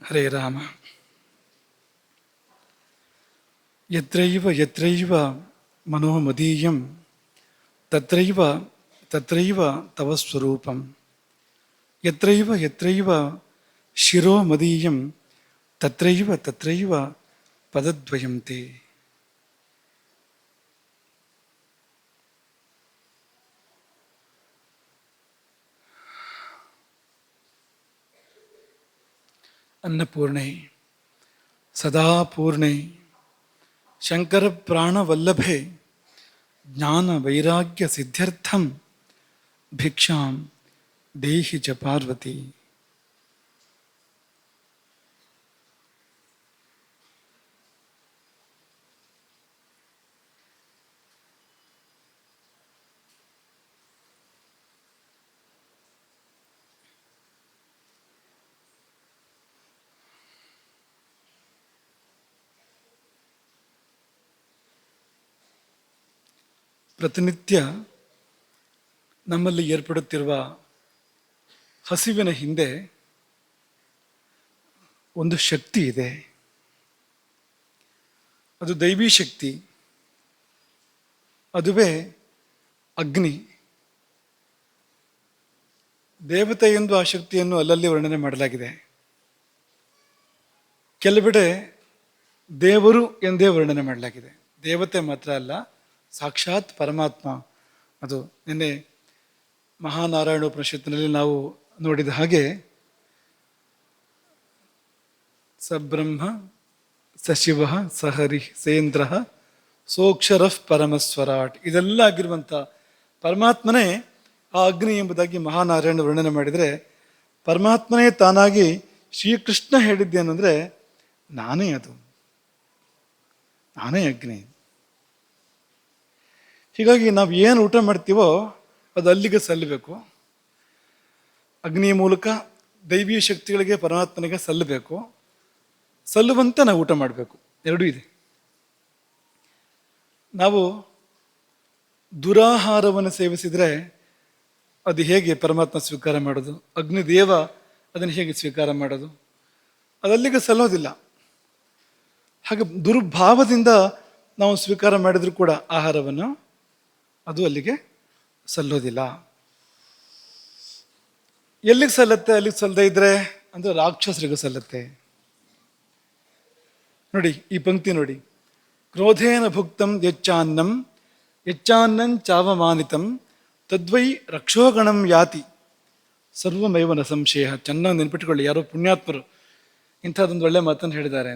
ಹರೇ ರಾಮ. ಯತ್ರೈವ ಯತ್ರೈವ ಮನೋಮದೀಯಂ ತತ್ರೈವ ತತ್ರೈವ ತವ ಸ್ವರೂಪಂ. ಯತ್ರೈವ ಯತ್ರೈವ ಶಿರೋ ಮದೀಯಂ ತತ್ರೈವ ತತ್ರೈವ ಪದದ್ವಯಂ ತೇ. ಅನ್ನಪೂರ್ಣೆ ಸದಾ ಪೂರ್ಣೆ ಶಂಕರ ಪ್ರಾಣವಲ್ಲಭೆ ಜ್ಞಾನ ವೈರಾಗ್ಯ ಸಿದ್ಧ್ಯರ್ಥಂ ಭಿಕ್ಷಾಂ ದೇಹಿ ಚ ಪಾರ್ವತಿ. ಪ್ರತಿನಿತ್ಯ ನಮ್ಮಲ್ಲಿ ಏರ್ಪಡುತ್ತಿರುವ ಹಸಿವಿನ ಹಿಂದೆ ಒಂದು ಶಕ್ತಿ ಇದೆ. ಅದು ದೈವಿ ಶಕ್ತಿ. ಅದುವೇ ಅಗ್ನಿ. ದೇವತೆ ಎಂದು ಆ ಶಕ್ತಿಯನ್ನು ಅಲ್ಲಲ್ಲಿ ವರ್ಣನೆ ಮಾಡಲಾಗಿದೆ. ಕೆಲವೆಡೆ ದೇವರು ಎಂದೇ ವರ್ಣನೆ ಮಾಡಲಾಗಿದೆ. ದೇವತೆ ಮಾತ್ರ ಅಲ್ಲ, ಸಾಕ್ಷಾತ್ ಪರಮಾತ್ಮ. ಅದು ನಿನ್ನೆ ಮಹಾನಾರಾಯಣ ಉಪನಿಷತ್ತಿನಲ್ಲಿ ನಾವು ನೋಡಿದ ಹಾಗೆ ಸಬ್ರಹ್ಮ ಸಶಿವ ಸಹರಿ ಸೇಂದ್ರ ಸೋಕ್ಷರ ಪರಮಸ್ವರಾಟ್, ಇದೆಲ್ಲ ಆಗಿರುವಂಥ ಪರಮಾತ್ಮನೇ ಆ ಅಗ್ನಿ ಎಂಬುದಾಗಿ ಮಹಾನಾರಾಯಣ ವರ್ಣನೆ ಮಾಡಿದರೆ, ಪರಮಾತ್ಮನೇ ತಾನಾಗಿ ಶ್ರೀಕೃಷ್ಣ ಹೇಳಿದ್ದೇನೆಂದರೆ, ನಾನೇ ಅದು, ನಾನೇ ಅಗ್ನಿ. ಹೀಗಾಗಿ ನಾವು ಏನು ಊಟ ಮಾಡ್ತೀವೋ ಅದು ಅಲ್ಲಿಗೆ ಸಲ್ಲಬೇಕು. ಅಗ್ನಿಯ ಮೂಲಕ ದೈವೀಯ ಶಕ್ತಿಗಳಿಗೆ ಪರಮಾತ್ಮನಿಗೆ ಸಲ್ಲಬೇಕು. ಸಲ್ಲುವಂತೆ ನಾವು ಊಟ ಮಾಡಬೇಕು. ಎರಡೂ ಇದೆ. ನಾವು ದುರಾಹಾರವನ್ನು ಸೇವಿಸಿದರೆ ಅದು ಹೇಗೆ ಪರಮಾತ್ಮ ಸ್ವೀಕಾರ ಮಾಡೋದು? ಅಗ್ನಿದೇವ ಅದನ್ನು ಹೇಗೆ ಸ್ವೀಕಾರ ಮಾಡೋದು? ಅದಲ್ಲಿಗೆ ಸಲ್ಲೋದಿಲ್ಲ. ಹಾಗೆ ದುರ್ಭಾವದಿಂದ ನಾವು ಸ್ವೀಕಾರ ಮಾಡಿದರೂ ಕೂಡ ಆಹಾರವನ್ನು ಅದು ಅಲ್ಲಿಗೆ ಸಲ್ಲೋದಿಲ್ಲ. ಎಲ್ಲಿಗೆ ಸಲ್ಲತ್ತೆ? ಅಲ್ಲಿಗೆ ಸಲ್ಲದೆ ಇದ್ರೆ ಅಂದರೆ ರಾಕ್ಷಸರಿಗೆ ಸಲ್ಲತ್ತೆ. ನೋಡಿ ಈ ಪಂಕ್ತಿ ನೋಡಿ. ಕ್ರೋಧೇನ ಭುಕ್ತಂ ಯಚ್ಚಾನ್ನಂ ಯಚ್ಚಾನ್ನಂ ಚಾವಮಾನಿತಂ ತದ್ವೈ ರಕ್ಷೋಗಣಂ ಯಾತಿ ಸರ್ವಮೇವ ನ ಸಂಶಯ. ಚೆನ್ನಾಗಿ ನೆನ್ಪಿಟ್ಕೊಳ್ಳಿ, ಯಾರೋ ಪುಣ್ಯಾತ್ಮರು ಇಂಥದ್ದೊಂದು ಒಳ್ಳೆ ಮಾತನ್ನು ಹೇಳಿದ್ದಾರೆ.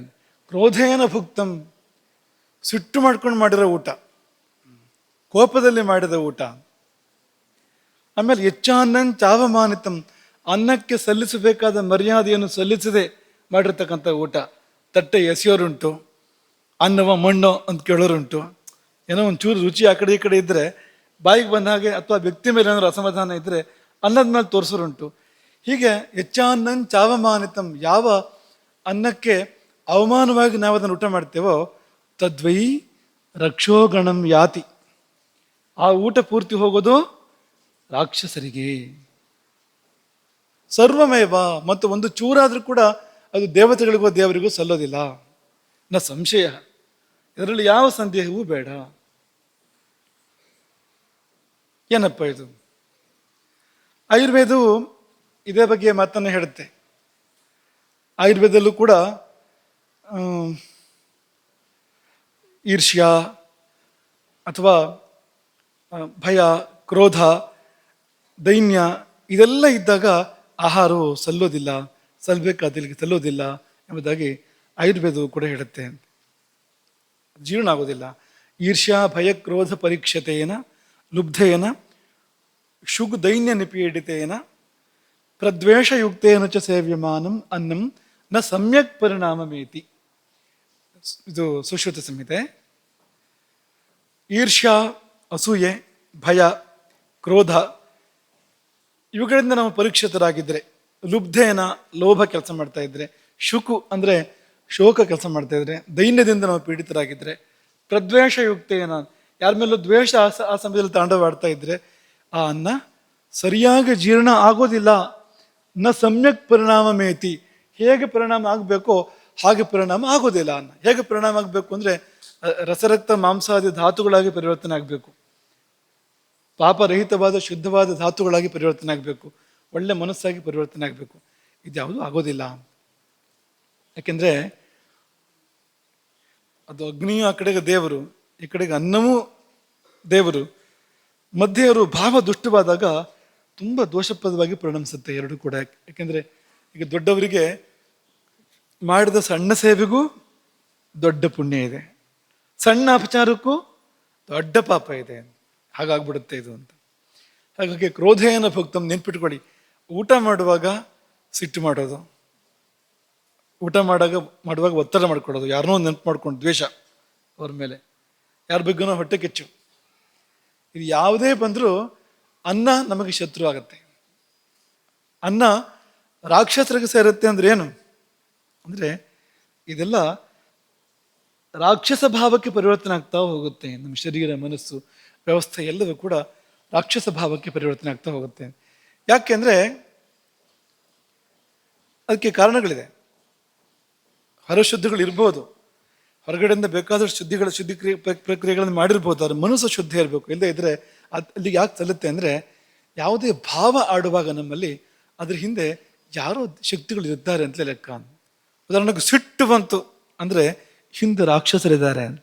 ಕ್ರೋಧೇನ ಭುಕ್ತಂ, ಸಿಟ್ಟು ಮಾಡ್ಕೊಂಡು ಮಾಡಿರೋ ಊಟ, ಕೋಪದಲ್ಲಿ ಮಾಡಿದ ಊಟ. ಆಮೇಲೆ ಯಚ್ಚಾನ್ನಂ ಚಾವಮಾನಿತಂ, ಅನ್ನಕ್ಕೆ ಸಲ್ಲಿಸಬೇಕಾದ ಮರ್ಯಾದೆಯನ್ನು ಸಲ್ಲಿಸದೆ ಮಾಡಿರ್ತಕ್ಕಂಥ ಊಟ. ತಟ್ಟೆ ಎಸೆಯೋರುಂಟು, ಅನ್ನವ ಮಣ್ಣು ಅಂತ ಕೇಳೋರುಂಟು. ಏನೋ ಒಂಚೂರು ರುಚಿ ಆ ಕಡೆ ಈ ಕಡೆ ಇದ್ದರೆ ಬಾಯಿಗೆ ಬಂದ ಹಾಗೆ, ಅಥವಾ ವ್ಯಕ್ತಿ ಮೇಲೆ ಏನಾದ್ರು ಅಸಮಾಧಾನ ಇದ್ದರೆ ಅನ್ನದ ಮೇಲೆ ತೋರಿಸೋರುಂಟು. ಹೀಗೆ ಯಚ್ಚಾನ್ನಂ ಚಾವಮಾನಿತಂ, ಯಾವ ಅನ್ನಕ್ಕೆ ಅವಮಾನವಾಗಿ ನಾವು ಅದನ್ನು ಊಟ ಮಾಡ್ತೇವೋ ತದ್ವೈ ರಕ್ಷೋಗಣಂ ಯಾತಿ, ಆ ಊಟ ಪೂರ್ತಿ ಹೋಗೋದು ರಾಕ್ಷಸರಿಗೆ. ಸರ್ವಮೇವ, ಮತ್ತು ಒಂದು ಚೂರಾದರೂ ಕೂಡ ಅದು ದೇವತೆಗಳಿಗೋ ದೇವರಿಗೂ ಸಲ್ಲೋದಿಲ್ಲ. ನ ಸಂಶಯ, ಇದರಲ್ಲಿ ಯಾವ ಸಂದೇಹವೂ ಬೇಡ. ಏನಪ್ಪ ಇದು? ಆಯುರ್ವೇದವು ಇದೇ ಬಗ್ಗೆ ಮಾತನ್ನು ಹೇಳುತ್ತೆ. ಆಯುರ್ವೇದಲ್ಲೂ ಕೂಡ ಈರ್ಷ್ಯ ಅಥವಾ ಭಯ, ಕ್ರೋಧ, ದೈನ್ಯ ಇದೆಲ್ಲ ಇದ್ದಾಗ ಆಹಾರವು ಸಲ್ಲೋದಿಲ್ಲ, ಸಲ್ಲಬೇಕಾದಿಲ್ಲಿಗೆ ಸಲ್ಲೋದಿಲ್ಲ ಎಂಬುದಾಗಿ ಆಯುರ್ವೇದವು ಕೂಡ ಹೇಳುತ್ತೆ. ಜೀರ್ಣ ಆಗೋದಿಲ್ಲ. ಈರ್ಷ್ಯಾ ಭಯ ಕ್ರೋಧ ಪರೀಕ್ಷತೆಯೇನ ಲುಬ್ಧೇನ ಶುಗ್ ದೈನ್ಯ ನಿಪೀಡಿತೇನ ಪ್ರದ್ವೇಷಯುಕ್ತೇನ ಚ ಸೇವ್ಯಮಾನಂ ಅನ್ನಂ ನ ಸಮ್ಯಕ್ ಪರಿಣಾಮಮೇತಿ. ಇದು ಸುಶ್ರುತ ಸಂಹಿತೆ. ಈರ್ಷ್ಯಾ, ಅಸೂಯೆ, ಭಯ, ಕ್ರೋಧ ಇವುಗಳಿಂದ ನಾವು ಪರೀಕ್ಷಿತರಾಗಿದ್ದರೆ, ಲುಬ್ಧೇನ ಲೋಭ ಕೆಲಸ ಮಾಡ್ತಾ ಇದ್ರೆ, ಶುಕು ಅಂದರೆ ಶೋಕ ಕೆಲಸ ಮಾಡ್ತಾ ಇದ್ರೆ, ದೈನ್ಯದಿಂದ ನಾವು ಪೀಡಿತರಾಗಿದ್ದರೆ, ಪ್ರದ್ವೇಷಯುಕ್ತೇನ ಯಾರ ಮೇಲೂ ದ್ವೇಷ ಆ ಸಮಯದಲ್ಲಿ ತಾಂಡವಾಡ್ತಾ ಇದ್ರೆ ಆ ಅನ್ನ ಸರಿಯಾಗಿ ಜೀರ್ಣ ಆಗೋದಿಲ್ಲ. ನ ಸಮ್ಯಕ್ ಪರಿಣಾಮ ಮೇತಿ, ಹೇಗೆ ಪರಿಣಾಮ ಆಗಬೇಕೋ ಹಾಗೆ ಪರಿಣಾಮ ಆಗೋದಿಲ್ಲ ಅನ್ನ. ಹೇಗೆ ಪರಿಣಾಮ ಆಗಬೇಕು ಅಂದರೆ ರಸರಕ್ತ ಮಾಂಸಾದಿ ಧಾತುಗಳಾಗಿ ಪರಿವರ್ತನೆ ಆಗಬೇಕು, ಪಾಪರಹಿತವಾದ ಶುದ್ಧವಾದ ಧಾತುಗಳಾಗಿ ಪರಿವರ್ತನೆ ಆಗಬೇಕು, ಒಳ್ಳೆ ಮನಸ್ಸಾಗಿ ಪರಿವರ್ತನೆ ಆಗಬೇಕು. ಇದ್ಯಾವುದು ಆಗೋದಿಲ್ಲ. ಯಾಕೆಂದರೆ ಅದು ಅಗ್ನಿಯು ಆ ಕಡೆಗೆ ದೇವರು, ಈ ಕಡೆಗೆ ಅನ್ನವೂ ದೇವರು, ಮಧ್ಯೆ ಅವರು ಭಾವ ದುಷ್ಟವಾದಾಗ ತುಂಬ ದೋಷಪ್ರದವಾಗಿ ಪರಿಣಮಿಸುತ್ತೆ ಎರಡು ಕೂಡ. ಯಾಕೆಂದರೆ ಈಗ ದೊಡ್ಡವರಿಗೆ ಮಾಡಿದ ಸಣ್ಣ ಸೇವೆಗೂ ದೊಡ್ಡ ಪುಣ್ಯ ಇದೆ, ಸಣ್ಣ ಅಪಚಾರಕ್ಕೂ ದೊಡ್ಡ ಪಾಪ ಇದೆ, ಹಾಗಾಗ್ಬಿಡುತ್ತೆ ಇದು ಅಂತ. ಹಾಗಾಗಿ ಕ್ರೋಧೇನ ಭುಕ್ತಂ ನೆನ್ಪಿಟ್ಕೊಳ್ಳಿ. ಊಟ ಮಾಡುವಾಗ ಸಿಟ್ಟು ಮಾಡೋದು, ಊಟ ಮಾಡುವಾಗ ಒತ್ತಡ ಮಾಡ್ಕೊಳ್ಳೋದು, ಯಾರನ್ನೋ ನೆನಪು ಮಾಡ್ಕೊಂಡು ದ್ವೇಷ ಅವ್ರ ಮೇಲೆ, ಯಾರ ಬಗ್ಗೆನೋ ಹೊಟ್ಟೆ ಕೆಚ್ಚು, ಇದು ಯಾವುದೇ ಬಂದರೂ ಅನ್ನ ನಮಗೆ ಶತ್ರು ಆಗತ್ತೆ. ಅನ್ನ ರಾಕ್ಷಸರಿಗೆ ಸೇರುತ್ತೆ ಅಂದ್ರೆ ಏನು ಅಂದರೆ ಇದೆಲ್ಲ ರಾಕ್ಷಸ ಭಾವಕ್ಕೆ ಪರಿವರ್ತನೆ ಆಗ್ತಾ ಹೋಗುತ್ತೆ. ನಮ್ಮ ಶರೀರ, ಮನಸ್ಸು, ವ್ಯವಸ್ಥೆ ಎಲ್ಲವೂ ಕೂಡ ರಾಕ್ಷಸ ಭಾವಕ್ಕೆ ಪರಿವರ್ತನೆ ಆಗ್ತಾ ಹೋಗುತ್ತೆ. ಯಾಕೆಂದರೆ ಅದಕ್ಕೆ ಕಾರಣಗಳಿದೆ. ಹೊರಶುದ್ಧಿಗಳು ಇರ್ಬೋದು, ಹೊರಗಡೆಯಿಂದ ಬೇಕಾದಷ್ಟು ಶುದ್ಧಿ ಪ್ರಕ್ರಿಯೆಗಳನ್ನು ಮಾಡಿರ್ಬೋದು, ಅವ್ರ ಮನಸ್ಸು ಶುದ್ಧಿ ಇರಬೇಕು. ಇಲ್ಲದೆ ಇದ್ರೆ ಅಲ್ಲಿಗೆ ಯಾಕೆ ತಲ್ಲುತ್ತೆ ಅಂದರೆ ಯಾವುದೇ ಭಾವ ಆಡುವಾಗ ನಮ್ಮಲ್ಲಿ ಅದ್ರ ಹಿಂದೆ ಯಾರೋ ಶಕ್ತಿಗಳು ಇರ್ತಾರೆ ಅಂತಲೇ ಲೆಕ್ಕ. ಉದಾಹರಣೆಗೆ ಸಿಟ್ಟು ಬಂತು ಅಂದರೆ ಹಿಂದೆ ರಾಕ್ಷಸರಿದ್ದಾರೆ ಅಂತ,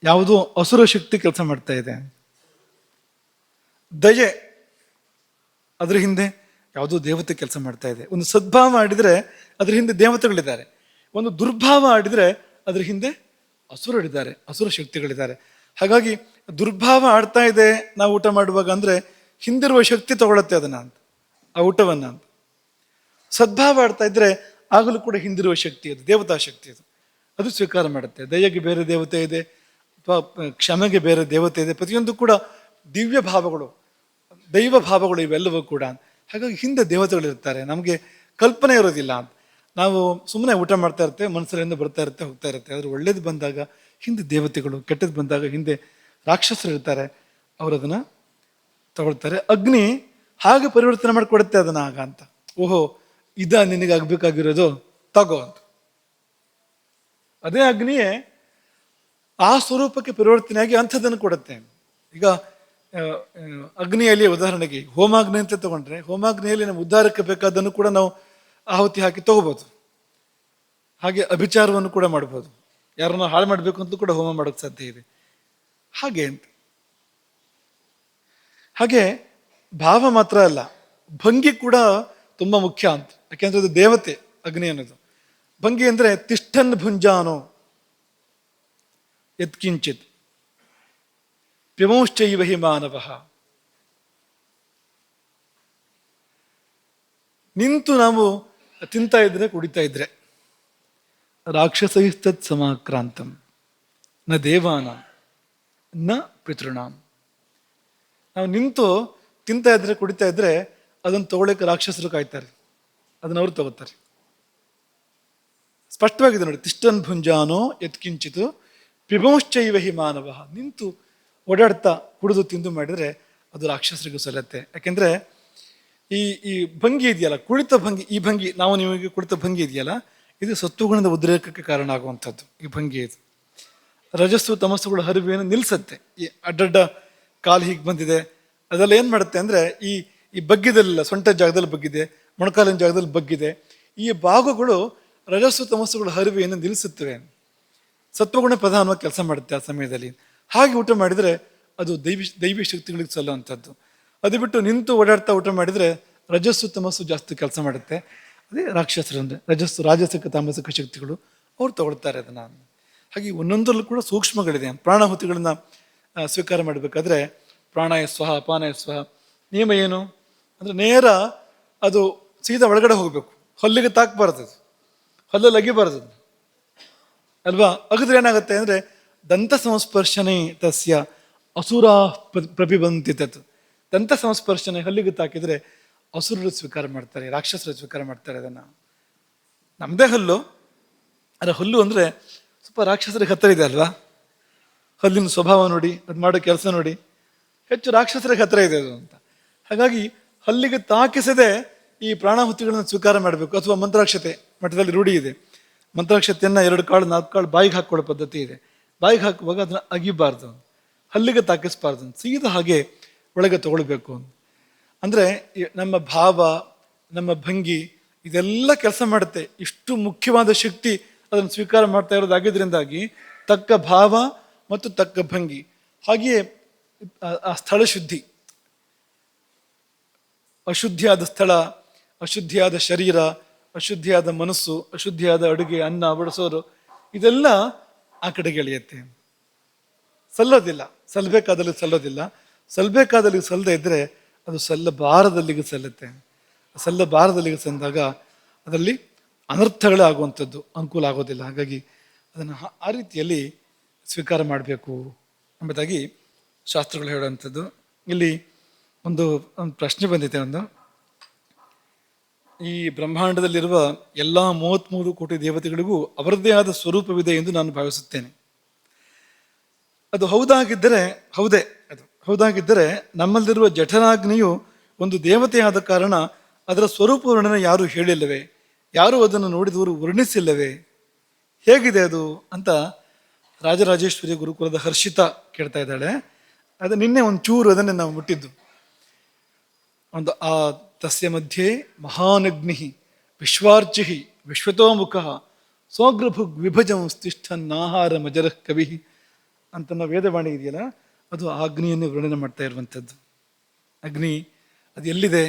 ಯಾವುದೋ ಅಸುರ ಶಕ್ತಿ ಕೆಲಸ ಮಾಡ್ತಾ ಇದೆ. ದಯೆ, ಅದ್ರ ಹಿಂದೆ ಯಾವುದೋ ದೇವತೆ ಕೆಲಸ ಮಾಡ್ತಾ ಇದೆ. ಒಂದು ಸದ್ಭಾವ ಆಡಿದರೆ ಅದ್ರ ಹಿಂದೆ ದೇವತೆಗಳಿದ್ದಾರೆ, ಒಂದು ದುರ್ಭಾವ ಆಡಿದರೆ ಅದ್ರ ಹಿಂದೆ ಅಸುರರಿದ್ದಾರೆ, ಅಸುರ ಶಕ್ತಿಗಳಿದ್ದಾರೆ. ಹಾಗಾಗಿ ದುರ್ಭಾವ ಆಡ್ತಾ ಇದೆ ನಾವು ಊಟ ಮಾಡುವಾಗ ಅಂದರೆ ಹಿಂದಿರುವ ಶಕ್ತಿ ತಗೊಳತ್ತೆ ಅದನ್ನ ಅಂತ, ಆ ಊಟವನ್ನ ಅಂತ. ಸದ್ಭಾವ ಆಡ್ತಾ ಇದ್ರೆ ಆಗಲೂ ಕೂಡ ಹಿಂದಿರುವ ಶಕ್ತಿ ಅದು, ದೇವತಾ ಶಕ್ತಿ ಅದು, ಅದು ಸ್ವೀಕಾರ ಮಾಡುತ್ತೆ. ದಯೆಗೆ ಬೇರೆ ದೇವತೆ ಇದೆ, ಅಥವಾ ಕ್ಷಮೆಗೆ ಬೇರೆ ದೇವತೆ ಇದೆ. ಪ್ರತಿಯೊಂದು ಕೂಡ ದಿವ್ಯ ಭಾವಗಳು, ದೈವ ಭಾವಗಳು ಇವೆಲ್ಲವೂ ಕೂಡ. ಹಾಗಾಗಿ ಹಿಂದೆ ದೇವತೆಗಳಿರ್ತಾರೆ, ನಮಗೆ ಕಲ್ಪನೆ ಇರೋದಿಲ್ಲ ಅಂತ. ನಾವು ಸುಮ್ಮನೆ ಊಟ ಮಾಡ್ತಾ ಇರ್ತೇವೆ, ಮನಸ್ಸಲ್ಲಿಂದ ಬರ್ತಾ ಇರುತ್ತೆ, ಹೋಗ್ತಾ ಇರುತ್ತೆ. ಆದ್ರೆ ಒಳ್ಳೇದು ಬಂದಾಗ ಹಿಂದೆ ದೇವತೆಗಳು, ಕೆಟ್ಟದ್ದು ಬಂದಾಗ ಹಿಂದೆ ರಾಕ್ಷಸರು ಇರ್ತಾರೆ, ಅವರು ಅದನ್ನ ತಗೊಳ್ತಾರೆ. ಅಗ್ನಿ ಹಾಗೆ ಪರಿವರ್ತನೆ ಮಾಡಿಕೊಡುತ್ತೆ ಅದನ್ನ ಆಗ ಅಂತ. ಓಹೋ, ನಿನಗೆ ಆಗ್ಬೇಕಾಗಿರೋದು ತಗೋ ಅಂತ. ಅದೇ ಅಗ್ನಿಯೇ ಆ ಸ್ವರೂಪಕ್ಕೆ ಪರಿವರ್ತನೆಯಾಗಿ ಅಂಥದ್ದನ್ನು ಕೊಡುತ್ತೆ. ಈಗ ಅಗ್ನಿಯಲ್ಲಿ ಉದಾಹರಣೆಗೆ ಹೋಮಾಗ್ನಿ ಅಂತ ತಗೊಂಡ್ರೆ, ಹೋಮಾಗ್ನಿಯಲ್ಲಿ ನಮ್ಮ ಉದ್ಧಾರಕ್ಕೆ ಬೇಕಾದನ್ನು ಕೂಡ ನಾವು ಆಹುತಿ ಹಾಕಿ ತಗೋಬಹುದು. ಹಾಗೆ ಅಭಿಚಾರವನ್ನು ಕೂಡ ಮಾಡ್ಬೋದು, ಯಾರನ್ನ ಹಾಳು ಮಾಡಬೇಕು ಅಂತ ಕೂಡ ಹೋಮ ಮಾಡೋಕ್ಕೆ ಸಾಧ್ಯ ಇದೆ. ಹಾಗೆ ಅಂತ ಹಾಗೆ ಭಾವ ಮಾತ್ರ ಅಲ್ಲ, ಭಂಗಿ ಕೂಡ ತುಂಬ ಮುಖ್ಯ ಅಂತ. ಯಾಕೆಂದ್ರೆ ಅದು ದೇವತೆ ಅಗ್ನಿ ಅನ್ನೋದು. ಭಂಗಿ ಅಂದ್ರೆ ತಿಷ್ಠನ್ ಭುಂಜಾನೋ ಯತ್ಕಿಂಚಿತ್ ಪಿಮೌಶ್ಚೈವ ಹಿ ಮಾನವಃ. ನಿಂತು ನಾವು ತಿಂತಾ ಇದ್ರೆ, ಕುಡಿತಾ ಇದ್ರೆ, ರಾಕ್ಷಸೈಸ್ತತ್ ಸಮಾಕ್ರಾಂತಂ ನ ದೇವಾನ ನ ಪಿತೃಣಾಂ. ನಾವು ನಿಂತು ತಿಂತಾ ಇದ್ರೆ, ಕುಡಿತಾ ಇದ್ರೆ ಅದನ್ನು ತಗೊಳ್ಳಕ್ಕೆ ರಾಕ್ಷಸರು ಕಾಯ್ತಾರೆ, ಅದನ್ನ ಅವರು ತಗೋತಾರೆ. ಸ್ಪಷ್ಟವಾಗಿದೆ ನೋಡಿ, ತಿಷ್ಟನ್ ಭುಂಜಾನೋ ಯತ್ಕಿಂಚಿತು ಪಿಬಂಶ್ಚೈವ ಹಿ ಮಾನವ. ನಿಂತು ಓಡಾಡ್ತಾ ಕುಡಿದು ತಿಂದು ಮಾಡಿದ್ರೆ ಅದು ರಾಕ್ಷಸರಿಗೂ ಸಲ್ಲತ್ತೆ. ಯಾಕೆಂದ್ರೆ ಈ ಭಂಗಿ ಇದೆಯಲ್ಲ, ಕುಳಿತ ಭಂಗಿ, ಈ ಭಂಗಿ ನಾವು ನಿಮಗೆ ಕುಳಿತ ಭಂಗಿ ಇದೆಯಲ್ಲ, ಇದು ಸತ್ವಗುಣದ ಉದ್ರೇಕಕ್ಕೆ ಕಾರಣ ಆಗುವಂಥದ್ದು. ಈ ಭಂಗಿ ಇದು ರಜಸ್ಸು ತಮಸ್ಸುಗಳ ಹರಿವೆಯನ್ನು ನಿಲ್ಲಿಸತ್ತೆ. ಈ ಅಡ್ಡಡ್ಡ ಕಾಲು ಹೀಗೆ ಬಂದಿದೆ, ಅದೆಲ್ಲ ಏನು ಮಾಡುತ್ತೆ ಅಂದರೆ ಈ ಬಗ್ಗಿದೆಲ್ಲ, ಸೊಂಟ ಜಾಗದಲ್ಲಿ ಬಗ್ಗಿದೆ, ಮೊಣಕಾಲಿನ ಜಾಗದಲ್ಲಿ ಬಗ್ಗಿದೆ, ಈ ಭಾಗಗಳು ರಜಸ್ಸು ತಮಸ್ಸುಗಳ ಹರಿವೆಯನ್ನು ನಿಲ್ಲಿಸುತ್ತವೆ. ಸತ್ವಗುಣ ಪ್ರಧಾನವಾಗಿ ಕೆಲಸ ಮಾಡುತ್ತೆ ಆ ಸಮಯದಲ್ಲಿ. ಹಾಗೆ ಊಟ ಮಾಡಿದರೆ ಅದು ದೈವಿ ಶಕ್ತಿಗಳಿಗೆ ಸಲ್ಲುವಂಥದ್ದು. ಅದು ಬಿಟ್ಟು ನಿಂತು ಓಡಾಡ್ತಾ ಊಟ ಮಾಡಿದರೆ ರಜಸ್ಸು ತಮಸ್ಸು ಜಾಸ್ತಿ ಕೆಲಸ ಮಾಡುತ್ತೆ. ಅದೇ ರಾಕ್ಷಸರಂದ್ರೆ ರಜಸ್ಸು, ರಾಜಸಿಕ ತಾಮಸಿಕ ಶಕ್ತಿಗಳು ಅವ್ರು ತಗೊಳ್ತಾರೆ ಅದನ್ನು. ಹಾಗೆ ಒಂದೊಂದರಲ್ಲೂ ಕೂಡ ಸೂಕ್ಷ್ಮಗಳಿದೆ. ಪ್ರಾಣಾಹುತಿಗಳನ್ನ ಸ್ವೀಕಾರ ಮಾಡಬೇಕಾದ್ರೆ ಪ್ರಾಣಾಯ ಸ್ವಹ ಅಪಾನಾಯ ಸ್ವಹ ನಿಯಮ ಏನು ಅಂದರೆ, ನೇರ ಅದು ಸೀದಾ ಒಳಗಡೆ ಹೋಗಬೇಕು, ಹಲ್ಲಿಗೆ ತಾಕಬಾರ್ದು, ಹಲ್ಲಲ್ಲಿ ಅಗಿಬಾರ್ದು ಅಲ್ವಾ. ಅಗಿದ್ರೆ ಏನಾಗುತ್ತೆ ಅಂದರೆ ದಂತ ಸಂಸ್ಪರ್ಶನೆ ತಸ್ಯ ಅಸುರಾ ಪ್ರತಿಬಂಧಿತ. ದಂತ ಸಂಸ್ಪರ್ಶನೆ ಹಲ್ಲಿಗೆ ತಾಕಿದ್ರೆ ಅಸುರರು ಸ್ವೀಕಾರ ಮಾಡ್ತಾರೆ, ರಾಕ್ಷಸರು ಸ್ವೀಕಾರ ಮಾಡ್ತಾರೆ ಅದನ್ನು. ನಮ್ಮದೇ ಹಲ್ಲು, ಅದರ ಹಲ್ಲು ಅಂದರೆ ಸ್ವಲ್ಪ ರಾಕ್ಷಸರಿಗೆ ಹತ್ತಿರ ಇದೆ ಅಲ್ವಾ. ಹಲ್ಲಿನ ಸ್ವಭಾವ ನೋಡಿ, ಅದು ಮಾಡೋ ಕೆಲಸ ನೋಡಿ, ಹೆಚ್ಚು ರಾಕ್ಷಸರಿಗೆ ಹತ್ತಿರ ಇದೆ ಅದು ಅಂತ. ಹಾಗಾಗಿ ಹಲ್ಲಿಗೆ ತಾಕಿಸದೆ ಈ ಪ್ರಾಣಾಹುತಿಗಳನ್ನು ಸ್ವೀಕಾರ ಮಾಡಬೇಕು. ಅಥವಾ ಮಂತ್ರಾಕ್ಷತೆ ಮಠದಲ್ಲಿ ರೂಢಿ ಇದೆ, ಮಂತ್ರಾಕ್ಷತೆಯನ್ನು 2 ಕಾಳು 4 ಕಾಳು ಬಾಯಿಗೆ ಹಾಕೊಳ್ಳೋ ಪದ್ಧತಿ ಇದೆ. ಬಾಯಿಗೆ ಹಾಕುವಾಗ ಅದನ್ನು ಅಗಿಬಾರ್ದು, ಹಲ್ಲಿಗೆ ತಾಕಿಸ್ಬಾರ್ದು, ಸೀದಾ ಹಾಗೆ ಒಳಗೆ ತಗೊಳ್ಬೇಕು. ಅಂದರೆ ನಮ್ಮ ಭಾವ, ನಮ್ಮ ಭಂಗಿ ಇದೆಲ್ಲ ಕೆಲಸ ಮಾಡುತ್ತೆ. ಇಷ್ಟು ಮುಖ್ಯವಾದ ಶಕ್ತಿ ಅದನ್ನು ಸ್ವೀಕಾರ ಮಾಡ್ತಾ ಇರೋದಾಗಿದ್ದರಿಂದಾಗಿ ತಕ್ಕ ಭಾವ ಮತ್ತು ತಕ್ಕ ಭಂಗಿ, ಹಾಗೆಯೇ ಆ ಸ್ಥಳ ಶುದ್ಧಿ, ಅಶುದ್ಧಿಯಾದ ಸ್ಥಳ, ಅಶುದ್ಧಿಯಾದ ಶರೀರ, ಅಶುದ್ಧಿಯಾದ ಮನಸ್ಸು, ಅಶುದ್ಧಿಯಾದ ಅಡುಗೆ, ಅನ್ನ ಬಡಿಸೋರು, ಇದೆಲ್ಲ ಆ ಕಡೆಗೆ ಎಳೆಯುತ್ತೆ. ಸಲ್ಲೋದಿಲ್ಲ, ಸಲ್ಲಬೇಕಾದಲ್ಲಿ ಸಲ್ಲೋದಿಲ್ಲ. ಸಲ್ಲಬೇಕಾದಲ್ಲಿ ಸಲ್ಲದೆ ಇದ್ದರೆ ಅದು ಸಲ್ಲಬಾರದಲ್ಲಿಗೆ ಸಲ್ಲುತ್ತೆ. ಸಲ್ಲಬಾರದಲ್ಲಿಗೆ ಸಂದಾಗ ಅದರಲ್ಲಿ ಅನರ್ಥಗಳೇ ಆಗುವಂಥದ್ದು, ಅನುಕೂಲ ಆಗೋದಿಲ್ಲ. ಹಾಗಾಗಿ ಅದನ್ನು ಆ ರೀತಿಯಲ್ಲಿ ಸ್ವೀಕಾರ ಮಾಡಬೇಕು ಎಂಬುದಾಗಿ ಶಾಸ್ತ್ರಗಳು ಹೇಳುವಂಥದ್ದು. ಇಲ್ಲಿ ಒಂದು ಪ್ರಶ್ನೆ ಬಂದಿದೆ. ಈ ಬ್ರಹ್ಮಾಂಡದಲ್ಲಿರುವ ಎಲ್ಲ 33 ಕೋಟಿ ದೇವತೆಗಳಿಗೂ ಅವರದ್ದೇ ಆದ ಸ್ವರೂಪವಿದೆ ಎಂದು ನಾನು ಭಾವಿಸುತ್ತೇನೆ. ಅದು ಹೌದಾಗಿದ್ದರೆ ಹೌದಾಗಿದ್ದರೆ ನಮ್ಮಲ್ಲಿರುವ ಜಠರಾಗ್ನಿಯು ಒಂದು ದೇವತೆಯಾದ ಕಾರಣ ಅದರ ಸ್ವರೂಪ ವರ್ಣನೆ ಯಾರೂ ಹೇಳಿಲ್ಲವೇ? ಯಾರೂ ಅದನ್ನು ನೋಡಿದವರು ವರ್ಣಿಸಿಲ್ಲವೇ? ಹೇಗಿದೆ ಅದು ಅಂತ ರಾಜರಾಜೇಶ್ವರಿ ಗುರುಕುಲದ ಹರ್ಷಿತಾ ಕೇಳ್ತಾ ಇದ್ದಾಳೆ. ಅದು ನಿನ್ನೆ ಒಂಚೂರು ಅದನ್ನೇ ನಾವು ಮುಟ್ಟಿದ್ದು. ಒಂದು ಆ ತಸ್ಯ ಮಧ್ಯೆ ಮಹಾನಗ್ನಿ ವಿಶ್ವಾರ್ಚಿ ವಿಶ್ವತೋಮುಖ ಸೋಗ್ರಭುಗ್ ವಿಭಜಂ ಸ್ತಿಷ್ಠನ್ನಾಹಾರ ಮಜರ ಕವಿ ಅಂತ ನಾವು ವೇದವಾಣಿ ಇದೆಯಲ್ಲ, ಅದು ಆ ಅಗ್ನಿಯನ್ನು ವರ್ಣನೆ ಮಾಡ್ತಾ ಇರುವಂಥದ್ದು. ಅಗ್ನಿ ಅದು ಎಲ್ಲಿದೆ,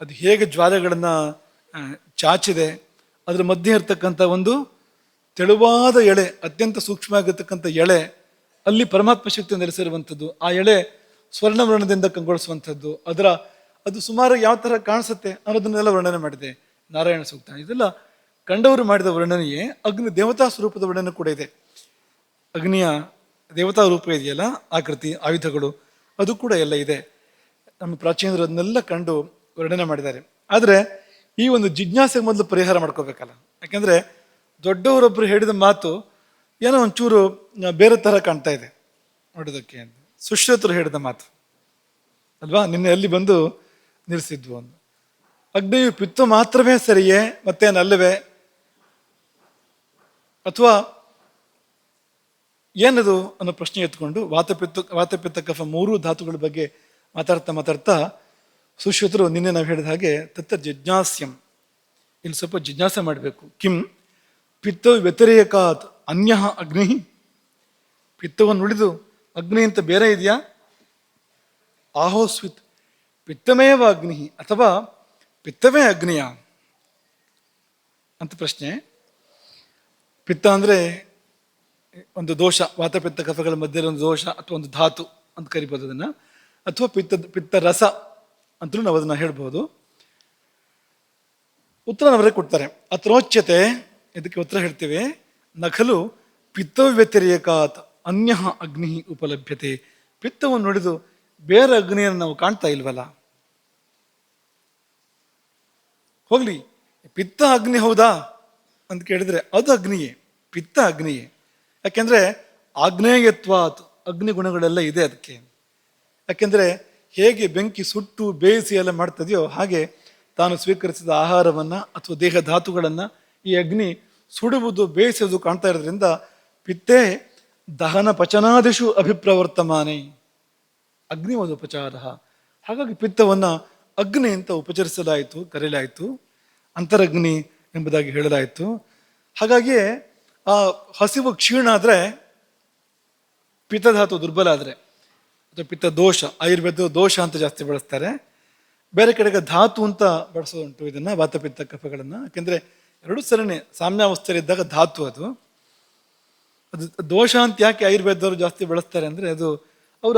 ಅದು ಹೇಗೆ ಜ್ವಾಲೆಗಳನ್ನು ಚಾಚಿದೆ, ಅದರ ಮಧ್ಯೆ ಇರ್ತಕ್ಕಂಥ ಒಂದು ತೆಳುವಾದ ಎಳೆ, ಅತ್ಯಂತ ಸೂಕ್ಷ್ಮ ಆಗಿರ್ತಕ್ಕಂಥ ಎಳೆ, ಅಲ್ಲಿ ಪರಮಾತ್ಮ ಶಕ್ತಿ ನೆಲೆಸಿರುವಂಥದ್ದು. ಆ ಎಳೆ ಸ್ವರ್ಣವರ್ಣದಿಂದ ಕಂಗೊಳಿಸುವಂಥದ್ದು, ಅದು ಸುಮಾರು ಯಾವ ಥರ ಕಾಣಿಸುತ್ತೆ ಅನ್ನೋದನ್ನೆಲ್ಲ ವರ್ಣನೆ ಮಾಡಿದೆ ನಾರಾಯಣ ಸೂಕ್ತ. ಇದೆಲ್ಲ ಕಂಡವರು ಮಾಡಿದ ವರ್ಣನೆಯೇ. ಅಗ್ನಿ ದೇವತಾ ಸ್ವರೂಪದ ವರ್ಣನೆ ಕೂಡ ಇದೆ. ಅಗ್ನಿಯ ದೇವತಾ ರೂಪ ಇದೆಯಲ್ಲ, ಆಕೃತಿ, ಆಯುಧಗಳು, ಅದು ಕೂಡ ಎಲ್ಲ ಇದೆ. ನಮ್ಮ ಪ್ರಾಚೀನರು ಅದನ್ನೆಲ್ಲ ಕಂಡು ವರ್ಣನೆ ಮಾಡಿದ್ದಾರೆ. ಆದರೆ ಈ ಒಂದು ಜಿಜ್ಞಾಸೆಗೆ ಮೊದಲು ಪರಿಹಾರ ಮಾಡ್ಕೋಬೇಕಲ್ಲ. ಯಾಕೆಂದರೆ ದೊಡ್ಡವರೊಬ್ಬರು ಹೇಳಿದ ಮಾತು ಏನೋ ಒಂಚೂರು ಬೇರೆ ಥರ ಕಾಣ್ತಾ ಇದೆ ನೋಡೋದಕ್ಕೆ ಅಂತ. ಸುಶ್ರುತರು ಹೇಳಿದ ಮಾತು ಅಲ್ವಾ, ನಿನ್ನೆ ಅಲ್ಲಿ ಬಂದು ನಿಲ್ಲಿಸಿದ್ವು. ಒಂದು ಅಗ್ನಿಯು ಪಿತ್ತ ಮಾತ್ರವೇ ಸರಿಯೇ ಮತ್ತೇನಲ್ಲವೇ, ಅಥವಾ ಏನದು ಅನ್ನೋ ಪ್ರಶ್ನೆ ಎತ್ಕೊಂಡು ವಾತಪಿತ್ತ ಕಫ 3 ಧಾತುಗಳ ಬಗ್ಗೆ ಮಾತಾಡ್ತಾ ಸುಶ್ರುತರು ನಿನ್ನೆ ನಾವು ಹೇಳಿದ ಹಾಗೆ ತತ್ತ ಜಿಜ್ಞಾಸ್ಯಂ, ಇಲ್ಲಿ ಸ್ವಲ್ಪ ಜಿಜ್ಞಾಸೆ ಮಾಡಬೇಕು. ಕಿಂ ಪಿತ್ತ ವ್ಯತಿರೇಕಾತ್ ಅನ್ಯ ಅಗ್ನಿ, ಪಿತ್ತವನ್ನು ಉಳಿದು ಅಗ್ನಿ ಅಂತ ಬೇರೆ ಇದೆಯಾ? ಆಹೋಸ್ವಿತ್ ಪಿತ್ತಮೇವ ಅಗ್ನಿ ಅಥವಾ ಪಿತ್ತವೇ ಅಗ್ನಿಯ ಅಂತ ಪ್ರಶ್ನೆ. ಪಿತ್ತ ಅಂದರೆ ಒಂದು ದೋಷ, ವಾತಪಿತ್ತ ಕಫಗಳ ಮಧ್ಯೆ ಒಂದು ದೋಷ ಅಥವಾ ಒಂದು ಧಾತು ಅಂತ ಕರಿಬೋದು ಅದನ್ನು, ಅಥವಾ ಪಿತ್ತ ರಸ ಅಂತಲೂ ನಾವು ಅದನ್ನು ಹೇಳ್ಬೋದು. ಉತ್ತರ ಅವರೇ ಕೊಡ್ತಾರೆ. ಅತ್ರೋಚ್ಯತೆ, ಇದಕ್ಕೆ ಉತ್ತರ ಹೇಳ್ತೇವೆ. ನಖಲು ಪಿತ್ತ ವ್ಯತಿರೇಕಾತ್ ಅನ್ಯ ಅಗ್ನಿ ಉಪಲಭ್ಯತೆ. ಪಿತ್ತವನ್ನು ನೋಡಿದು ಬೇರೆ ಅಗ್ನಿಯನ್ನು ನಾವು ಕಾಣ್ತಾ ಇಲ್ವಲ್ಲ. ಹೋಗ್ಲಿ, ಪಿತ್ತ ಅಗ್ನಿ ಹೌದಾ ಅಂತ ಕೇಳಿದ್ರೆ ಅದು ಅಗ್ನಿಯೇ, ಪಿತ್ತ ಅಗ್ನಿಯೇ. ಯಾಕೆಂದ್ರೆ ಆಗ್ನೇಯತ್ವಾತ್, ಅಗ್ನಿ ಗುಣಗಳೆಲ್ಲ ಇದೆ ಅದಕ್ಕೆ. ಯಾಕೆಂದ್ರೆ ಹೇಗೆ ಬೆಂಕಿ ಸುಟ್ಟು ಬೇಯಿಸಿ ಎಲ್ಲ ಮಾಡ್ತದೆಯೋ ಹಾಗೆ ತಾನು ಸ್ವೀಕರಿಸಿದ ಆಹಾರವನ್ನ ಅಥವಾ ದೇಹ ಧಾತುಗಳನ್ನ ಈ ಅಗ್ನಿ ಸುಡುವುದು, ಬೇಯಿಸುವುದು ಕಾಣ್ತಾ ಇರೋದ್ರಿಂದ ಪಿತ್ತೇ ದಹನ ಪಚನಾದಿಷು ಅಭಿಪ್ರವರ್ತಮಾನೆ, ಅಗ್ನಿ ಒಂದು ಉಪಚಾರ. ಹಾಗಾಗಿ ಪಿತ್ತವನ್ನ ಅಗ್ನಿ ಅಂತ ಉಪಚರಿಸಲಾಯಿತು, ಕರೆಯಲಾಯಿತು, ಅಂತರಗ್ನಿ ಎಂಬುದಾಗಿ ಹೇಳಲಾಯಿತು. ಹಾಗಾಗಿಯೇ ಆ ಹಸಿವು ಕ್ಷೀಣ ಆದರೆ, ಪಿತ್ತಧಾತು ದುರ್ಬಲ ಆದರೆ, ಅಥವಾ ಪಿತ್ತ ದೋಷ, ಆಯುರ್ವೇದ ದೋಷ ಅಂತ ಜಾಸ್ತಿ ಬಳಸ್ತಾರೆ. ಬೇರೆ ಕಡೆಗೆ ಧಾತು ಅಂತ ಬಳಸೋದುಂಟು ಇದನ್ನು, ವಾತಪಿತ್ತ ಕಫಗಳನ್ನು. ಯಾಕೆಂದರೆ ಎರಡೂ ಸರಣಿ ಸಾಮ್ಯಾವಸ್ಥೆಯಲ್ಲಿದ್ದಾಗ ಧಾತು ಅದು ದೋಷ ಅಂತ ಯಾಕೆ ಆಯುರ್ವೇದವರು ಜಾಸ್ತಿ ಬಳಸ್ತಾರೆ ಅಂದರೆ, ಅದು ಅವರ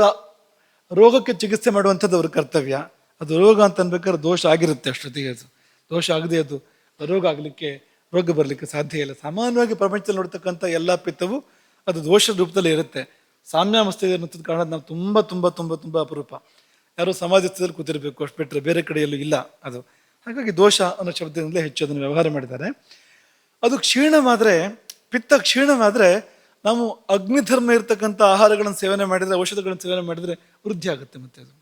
ರೋಗಕ್ಕೆ ಚಿಕಿತ್ಸೆ ಮಾಡುವಂಥದ್ದು ಅವ್ರ ಕರ್ತವ್ಯ. ಅದು ರೋಗ ಅಂತ ಅನ್ಬೇಕಾದ್ರೆ ದೋಷ ಆಗಿರುತ್ತೆ ಅಷ್ಟೊತ್ತಿಗೆ. ಅದು ದೋಷ ಆಗದೆ ಅದು ರೋಗ ಬರಲಿಕ್ಕೆ ಸಾಧ್ಯ ಇಲ್ಲ. ಸಾಮಾನ್ಯವಾಗಿ ಪ್ರಪಂಚದಲ್ಲಿ ನೋಡ್ತಕ್ಕಂಥ ಎಲ್ಲ ಪಿತ್ತವು ಅದು ದೋಷ ರೂಪದಲ್ಲಿ ಇರುತ್ತೆ. ಸಾಮ್ಯಾವಸ್ಥೆ ಅನ್ನೋಂಥದ್ದು ಕಾರಣ ನಾವು ತುಂಬ ತುಂಬ ತುಂಬ ತುಂಬ ಅಪರೂಪ. ಯಾರೋ ಸಮಾಜದಲ್ಲಿ ಕೂತಿರ್ಬೇಕು, ಅಷ್ಟು ಬಿಟ್ಟರೆ ಬೇರೆ ಕಡೆಯಲ್ಲೂ ಇಲ್ಲ ಅದು. ಹಾಗಾಗಿ ದೋಷ ಅನ್ನೋ ಶಬ್ದದಿಂದಲೇ ಹೆಚ್ಚು ಅದನ್ನು ವ್ಯವಹಾರ ಮಾಡಿದ್ದಾರೆ. ಅದು ಕ್ಷೀಣವಾದರೆ, ಪಿತ್ತ ಕ್ಷೀಣವಾದರೆ ನಾವು ಅಗ್ನಿಧರ್ಮ ಇರ್ತಕ್ಕಂಥ ಆಹಾರಗಳನ್ನು ಸೇವನೆ ಮಾಡಿದರೆ, ಔಷಧಗಳನ್ನು ಸೇವನೆ ಮಾಡಿದರೆ ವೃದ್ಧಿ ಆಗುತ್ತೆ. ಮತ್ತೆ ಅದು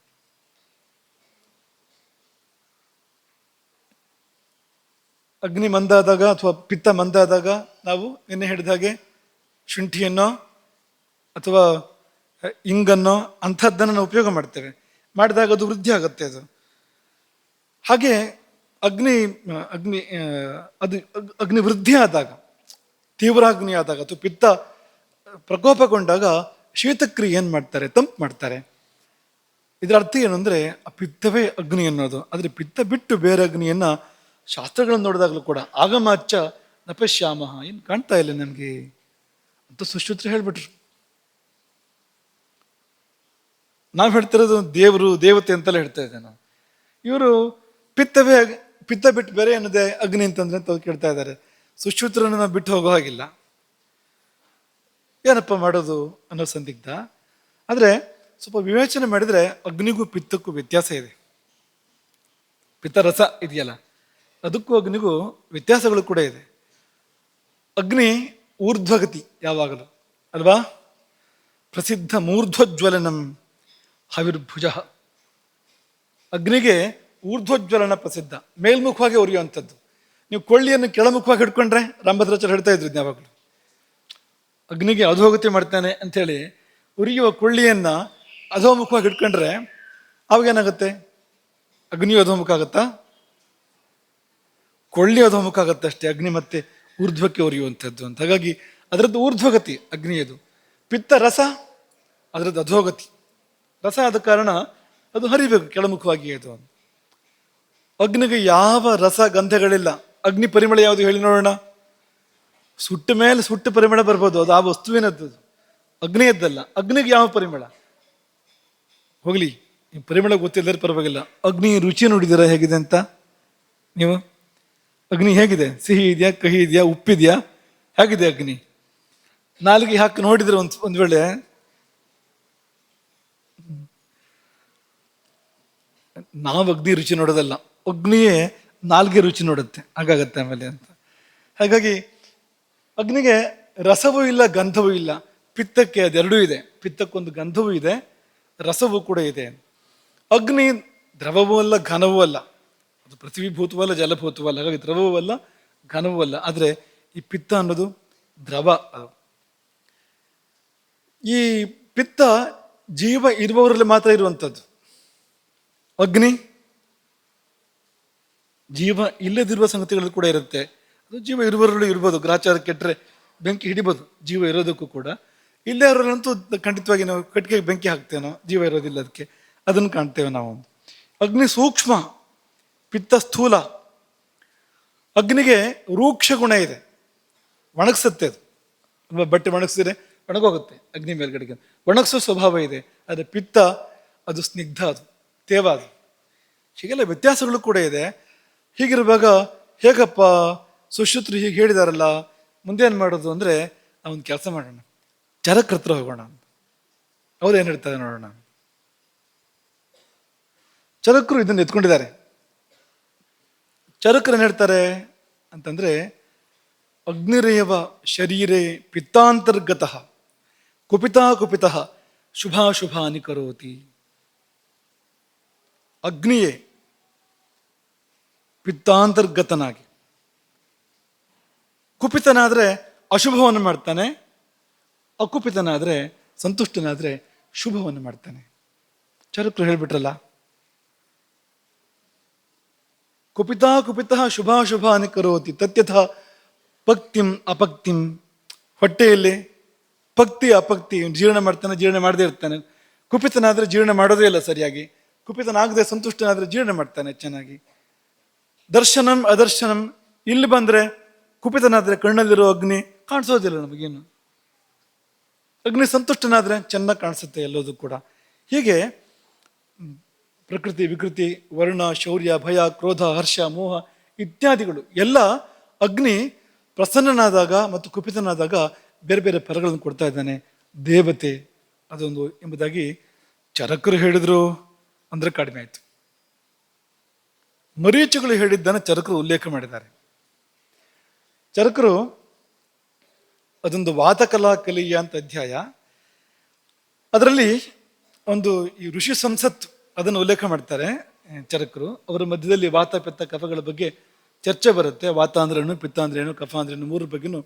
ಅಗ್ನಿ ಮಂದಾದಾಗ ಅಥವಾ ಪಿತ್ತ ಮಂದಾದಾಗ ನಾವು ನಿನ್ನೆ ಹೇಳಿದ ಹಾಗೆ ಶುಂಠಿಯನ್ನೋ ಅಥವಾ ಇಂಗನ್ನೋ ಅಂಥದ್ದನ್ನು ನಾವು ಉಪಯೋಗ ಮಾಡ್ತೇವೆ. ಮಾಡಿದಾಗ ಅದು ವೃದ್ಧಿ ಆಗುತ್ತೆ ಅದು. ಹಾಗೆ ಅಗ್ನಿ ಅಗ್ನಿ ಅದು ಅಗ್ನಿ ವೃದ್ಧಿ ಆದಾಗ, ತೀವ್ರಾಗ್ನಿ ಆದಾಗ ಅಥವಾ ಪಿತ್ತ ಪ್ರಕೋಪಗೊಂಡಾಗ ಶೀತಕ್ರಿಯೆ ಏನು ಮಾಡ್ತಾರೆ? ತಂಪು ಮಾಡ್ತಾರೆ. ಇದರ ಅರ್ಥ ಏನು ಅಂದರೆ ಆ ಪಿತ್ತವೇ ಅಗ್ನಿ ಅನ್ನೋದು. ಆದರೆ ಪಿತ್ತ ಬಿಟ್ಟು ಬೇರೆ ಅಗ್ನಿಯನ್ನ ಶಾಸ್ತ್ರಗಳನ್ನು ನೋಡಿದಾಗಲೂ ಕೂಡ ಆಗಮಾಚ ನಪಶ್ಯಾಮ, ಏನು ಕಾಣ್ತಾ ಇಲ್ಲ ನಮಗೆ ಅಂತ ಸುಶ್ರುತರು ಹೇಳ್ಬಿಟ್ರು. ನಾವು ಹೇಳ್ತಿರೋದು ದೇವರು ದೇವತೆ ಅಂತೆಲ್ಲ ಹೇಳ್ತಾ ಇದ್ದೆ ನಾವು. ಇವರು ಪಿತ್ತ ಬಿಟ್ಟು ಬೇರೆ ಅನ್ನೋದೇ ಅಗ್ನಿ ಅಂತಂದ್ರೆ ಅಂತ ಕೇಳ್ತಾ ಇದ್ದಾರೆ. ಸುಶ್ರುತರನ್ನು ನಾವು ಬಿಟ್ಟು ಹೋಗೋ ಹಾಗಿಲ್ಲ. ಏನಪ್ಪ ಮಾಡೋದು ಅನ್ನೋ ಸಂದಿಗ್ಧ. ಆದರೆ ಸ್ವಲ್ಪ ವಿವೇಚನೆ ಮಾಡಿದರೆ ಅಗ್ನಿಗೂ ಪಿತ್ತಕ್ಕೂ ವ್ಯತ್ಯಾಸ ಇದೆ. ಪಿತ್ತರಸ ಇದೆಯಲ್ಲ, ಅದಕ್ಕೂ ಅಗ್ನಿಗೂ ವ್ಯತ್ಯಾಸಗಳು ಕೂಡ ಇದೆ. ಅಗ್ನಿ ಊರ್ಧ್ವಗತಿ ಯಾವಾಗಲೂ ಅಲ್ವಾ? ಪ್ರಸಿದ್ಧ ಮೂರ್ಧ್ವಜ್ವಲನಂ ಹವಿರ್ಭುಜ. ಅಗ್ನಿಗೆ ಊರ್ಧ್ವಜ್ವಲನ ಪ್ರಸಿದ್ಧ, ಮೇಲ್ಮುಖವಾಗಿ ಉರಿಯುವಂಥದ್ದು. ನೀವು ಕೊಳ್ಳಿಯನ್ನು ಕೆಳಮುಖವಾಗಿ ಹಿಡ್ಕೊಂಡ್ರೆ ರಾಮಭದ್ರಾಚಾರ್ಯ ಹೇಳ್ತಾ ಇದ್ರು ಯಾವಾಗಲೂ ಅಗ್ನಿಗೆ ಅಧೋಗತಿ ಮಾಡ್ತಾನೆ ಅಂಥೇಳಿ ಉರಿಯುವ ಕೊಳ್ಳಿಯನ್ನ ಅಧೋಮುಖವಾಗಿ ಹಿಡ್ಕೊಂಡ್ರೆ ಅವಾಗೇನಾಗುತ್ತೆ? ಅಗ್ನಿ ಅಧೋಮುಖ ಆಗುತ್ತಾ? ಕೊಳ್ಳಿ ಅಧೋಮುಖ ಆಗುತ್ತೆ ಅಷ್ಟೇ, ಅಗ್ನಿ ಮತ್ತೆ ಊರ್ಧ್ವಕ್ಕೆ ಉರಿಯುವಂಥದ್ದು ಅಂತ. ಹಾಗಾಗಿ ಅದರದ್ದು ಊರ್ಧ್ವಗತಿ ಅಗ್ನಿಯದು. ಪಿತ್ತ ರಸ ಅದರದ್ದು ಅಧೋಗತಿ. ರಸ ಆದ ಕಾರಣ ಅದು ಹರಿಬೇಕು ಕೆಳಮುಖವಾಗಿ. ಅದು ಅಗ್ನಿಗೆ ಯಾವ ರಸ ಗಂಧಗಳಿಲ್ಲ. ಅಗ್ನಿ ಪರಿಮಳ ಯಾವುದು ಹೇಳಿ ನೋಡೋಣ? ಸುಟ್ಟ ಮೇಲೆ ಸುಟ್ಟ ಪರಿಮಳ ಬರ್ಬೋದು, ಅದು ಆ ವಸ್ತುವಿನದ್ದು, ಅಗ್ನಿಯದ್ದಲ್ಲ. ಅಗ್ನಿಗೆ ಯಾವ ಪರಿಮಳ? ಹೋಗ್ಲಿ, ಈ ಪರಿಮಳ ಗೊತ್ತಿಲ್ಲದ್ರೆ ಪರವಾಗಿಲ್ಲ. ಅಗ್ನಿ ರುಚಿ ನೋಡಿದ್ದೀರಾ ಹೇಗಿದೆ ಅಂತ ನೀವು? ಅಗ್ನಿ ಹೇಗಿದೆ? ಸಿಹಿ ಇದೆಯಾ, ಕಹಿ ಇದೆಯಾ, ಉಪ್ಪಿದೆಯಾ? ಹೇಗಿದೆ ಅಗ್ನಿ? ನಾಲಿಗೆ ಹಾಕಿ ನೋಡಿದ್ರೆ ಒಂದ್ ವೇಳೆ ನಾವು ಅಗ್ನಿ ರುಚಿ ನೋಡೋದಲ್ಲ, ಅಗ್ನಿಯೇ ನಾಲ್ಗೆ ರುಚಿ ನೋಡುತ್ತೆ, ಹಾಗಾಗತ್ತೆ ಆಮೇಲೆ ಅಂತ. ಹಾಗಾಗಿ ಅಗ್ನಿಗೆ ರಸವೂ ಇಲ್ಲ, ಗಂಧವೂ ಇಲ್ಲ. ಪಿತ್ತಕ್ಕೆ ಅದೆರಡೂ ಇದೆ. ಪಿತ್ತಕ್ಕೊಂದು ಗಂಧವೂ ಇದೆ, ರಸವೂ ಕೂಡ ಇದೆ. ಅಗ್ನಿ ದ್ರವವೂ ಅಲ್ಲ, ಘನವೂ ಅಲ್ಲ. ಅದು ಪೃಥ್ವೀಭೂತವೂ ಅಲ್ಲ, ಜಲಭೂತವೂ ಅಲ್ಲ. ಹಾಗಾಗಿ ದ್ರವವೂ ಅಲ್ಲ, ಘನವೂ ಅಲ್ಲ. ಆದರೆ ಈ ಪಿತ್ತ ಅನ್ನೋದು ದ್ರವ. ಈ ಪಿತ್ತ ಜೀವ ಇರುವವರಲ್ಲಿ ಮಾತ್ರ ಇರುವಂಥದ್ದು. ಅಗ್ನಿ ಜೀವ ಇಲ್ಲದಿರುವ ಸಂಗತಿಗಳು ಕೂಡ ಇರುತ್ತೆ. ಅದು ಜೀವ ಇರುವವರಲ್ಲೂ ಇರ್ಬೋದು. ಗ್ರಾಚಾರ ಕೆಟ್ಟರೆ ಬೆಂಕಿ ಹಿಡಿಬೋದು ಜೀವ ಇರೋದಕ್ಕೂ ಕೂಡ. ಇಲ್ಲೇ ಇರೋರಂತೂ ಖಂಡಿತವಾಗಿ ನಾವು ಕಟ್ಟಿಗೆಗೆ ಬೆಂಕಿ ಹಾಕ್ತೇನೋ, ಜೀವ ಇರೋದಿಲ್ಲ ಅದಕ್ಕೆ, ಅದನ್ನು ಕಾಣ್ತೇವೆ ನಾವು. ಅಗ್ನಿ ಸೂಕ್ಷ್ಮ, ಪಿತ್ತ ಸ್ಥೂಲ. ಅಗ್ನಿಗೆ ರೂಕ್ಷ ಗುಣ ಇದೆ, ಒಣಗಿಸುತ್ತೆ ಅದು. ಬಟ್ಟೆ ಒಣಗಿಸಿದ್ರೆ ಒಣಗೋಗುತ್ತೆ ಅಗ್ನಿ ಮೇಲ್ಗಡೆಗೆ, ಒಣಗಿಸೋ ಸ್ವಭಾವ ಇದೆ. ಆದರೆ ಪಿತ್ತ ಅದು ಸ್ನಿಗ್ಧ, ಅದು ತೇವ. ಅದು ಹೀಗೆಲ್ಲ ವ್ಯತ್ಯಾಸಗಳು ಕೂಡ ಇದೆ. ಹೀಗಿರುವಾಗ ಹೇಗಪ್ಪ ಸುಶ್ರುತರು ಹೀಗೆ ಹೇಳಿದಾರಲ್ಲ, ಮುಂದೆ ಏನು ಮಾಡೋದು ಅಂದರೆ ನಾವೊಂದು ಕೆಲಸ ಮಾಡೋಣ, ಚರಕರ ಹತ್ರ ಹೋಗೋಣ. ಅವ್ರು ಏನು ಹೇಳ್ತಾರೆ ನೋಡೋಣ. ಚರಕರು ಇದನ್ನು ಎತ್ಕೊಂಡಿದ್ದಾರೆ. ಚರಕರು ಏನು ಹೇಳ್ತಾರೆ ಅಂತಂದ್ರೆ, ಅಗ್ನಿರೇವ ಶರೀರೇ ಪಿತ್ತಾಂತರ್ಗತಃ ಕುಪಿತಾ ಶುಭಾಶುಭಾನಿ ಕರೋತಿ. ಅಗ್ನಿಯೇ ಪಿತ್ತಾಂತರ್ಗತನಾಗಿ ಕುಪಿತನಾದ್ರೆ ಅಶುಭವನ್ನು ಮಾಡ್ತಾನೆ, ಅಕುಪಿತನಾದ್ರೆ ಸಂತುಷ್ಟನಾದ್ರೆ ಶುಭವನ್ನು ಮಾಡ್ತಾನೆ. ಚರಕರು ಹೇಳ್ಬಿಟ್ರಲ್ಲ, ಕುಪಿತಾ ಶುಭಾಶುಭಾನಿ ಕರೋತಿ ತತ್ಯಥ ಪಕ್ತಿಂ ಅಪಕ್ತಿಂ. ಹೊಟ್ಟೆಯಲ್ಲಿ ಪಕ್ತಿ ಅಪಕ್ತಿ, ಜೀರ್ಣ ಮಾಡ್ತಾನೆ, ಜೀರ್ಣ ಮಾಡದೇ ಇರ್ತಾನೆ. ಕುಪಿತನಾದ್ರೆ ಜೀರ್ಣ ಮಾಡೋದೇ ಇಲ್ಲ ಸರಿಯಾಗಿ, ಕುಪಿತನಾಗದೆ ಸಂತುಷ್ಟನಾದ್ರೆ ಜೀರ್ಣ ಮಾಡ್ತಾನೆ ಚೆನ್ನಾಗಿ. ದರ್ಶನಂ ಅದರ್ಶನಂ, ಇಲ್ಲಿ ಬಂದ್ರೆ ಕುಪಿತನಾದ್ರೆ ಕಣ್ಣಲ್ಲಿರೋ ಅಗ್ನಿ ಕಾಣಿಸೋದಿಲ್ಲ ನಮಗೇನು. ಅಗ್ನಿ ಸಂತುಷ್ಟನಾದ್ರೆ ಚೆನ್ನಾಗಿ ಕಾಣಿಸುತ್ತೆ ಎಲ್ಲದೂ ಕೂಡ. ಹೀಗೆ ಪ್ರಕೃತಿ ವಿಕೃತಿ, ವರ್ಣ, ಶೌರ್ಯ, ಭಯ, ಕ್ರೋಧ, ಹರ್ಷ, ಮೋಹ ಇತ್ಯಾದಿಗಳು ಎಲ್ಲ ಅಗ್ನಿ ಪ್ರಸನ್ನನಾದಾಗ ಮತ್ತು ಕುಪಿತನಾದಾಗ ಬೇರೆ ಬೇರೆ ಫಲಗಳನ್ನು ಕೊಡ್ತಾ ಇದ್ದಾನೆ. ದೇವತೆ ಅದೊಂದು ಎಂಬುದಾಗಿ ಚರಕರು ಹೇಳಿದ್ರು ಅಂದ್ರೆ ಕಡಿಮೆ ಆಯಿತು. ಮರೀಚಿಗಳು ಹೇಳಿದ್ದನ್ನು ಚರಕರು ಉಲ್ಲೇಖ ಮಾಡಿದ್ದಾರೆ. ಚರಕರು ಅದೊಂದು ವಾತಕಲಾ ಕಲಿಯ ಅಂತ ಅಧ್ಯಾಯ, ಅದರಲ್ಲಿ ಒಂದು ಈ ಋಷಿ ಸಂಸತ್ತು ಅದನ್ನು ಉಲ್ಲೇಖ ಮಾಡ್ತಾರೆ ಚರಕರು. ಅವರ ಮಧ್ಯದಲ್ಲಿ ವಾತ ಪಿತ್ತ ಕಫಗಳ ಬಗ್ಗೆ ಚರ್ಚೆ ಬರುತ್ತೆ. ವಾತ ಅಂದ್ರೇನು, ಪಿತ್ತ ಅಂದ್ರೇನು, ಕಫ ಅಂದ್ರೇನು, ಮೂರ ಬಗ್ಗೆನೂ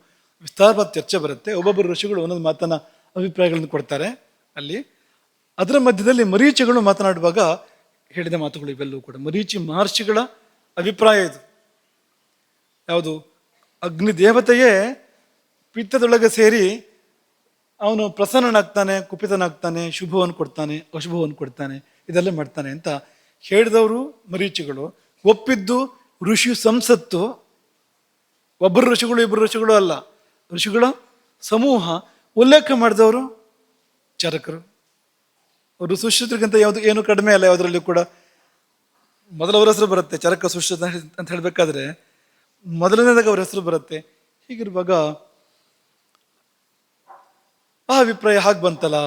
ವಿಸ್ತಾರವಾದ ಚರ್ಚೆ ಬರುತ್ತೆ. ಒಬ್ಬೊಬ್ಬರು ಋಷಿಗಳು ಒಂದೊಂದು ಮಾತನ್ನ ಅಭಿಪ್ರಾಯಗಳನ್ನು ಕೊಡ್ತಾರೆ ಅಲ್ಲಿ. ಅದರ ಮಧ್ಯದಲ್ಲಿ ಮರೀಚಿಗಳು ಮಾತನಾಡುವಾಗ ಹೇಳಿದ ಮಾತುಗಳು ಇವೆಲ್ಲವೂ ಕೂಡ ಮರೀಚಿ ಮಹರ್ಷಿಗಳ ಅಭಿಪ್ರಾಯ ಇದು. ಯಾವುದು? ಅಗ್ನಿ ದೇವತೆಯೇ ಪಿತ್ತದೊಳಗೆ ಸೇರಿ ಅವನು ಪ್ರಸನ್ನನಾಗ್ತಾನೆ, ಕುಪಿತನಾಗ್ತಾನೆ, ಶುಭವನ್ನು ಕೊಡ್ತಾನೆ, ಅಶುಭವನ್ನು ಕೊಡ್ತಾನೆ, ಇದೆಲ್ಲ ಮಾಡ್ತಾನೆ ಅಂತ ಹೇಳಿದವರು ಮರೀಚಿಗಳು. ಒಪ್ಪಿದ್ದು ಋಷಿ ಸಂಸತ್ತು. ಒಬ್ಬರು ಋಷಿಗಳು ಇಬ್ಬರು ಋಷಿಗಳು ಅಲ್ಲ, ಋಷಿಗಳ ಸಮೂಹ. ಉಲ್ಲೇಖ ಮಾಡಿದವರು ಚರಕರು. ಅವರು ಸುಶ್ರುತರಿಗಿಂತ ಯಾವುದು ಏನು ಕಡಿಮೆ ಅಲ್ಲ ಯಾವುದರಲ್ಲಿ ಕೂಡ. ಮೊದಲವರ ಹೆಸರು ಬರುತ್ತೆ, ಚರಕ ಸುಶ್ರುತ ಅಂತ ಹೇಳಬೇಕಾದ್ರೆ ಮೊದಲನೇದಾಗ ಅವ್ರ ಹೆಸರು ಬರುತ್ತೆ. ಹೀಗಿರುವಾಗ ಆ ಅಭಿಪ್ರಾಯ ಹಾಗೆ ಬಂತಲ್ಲ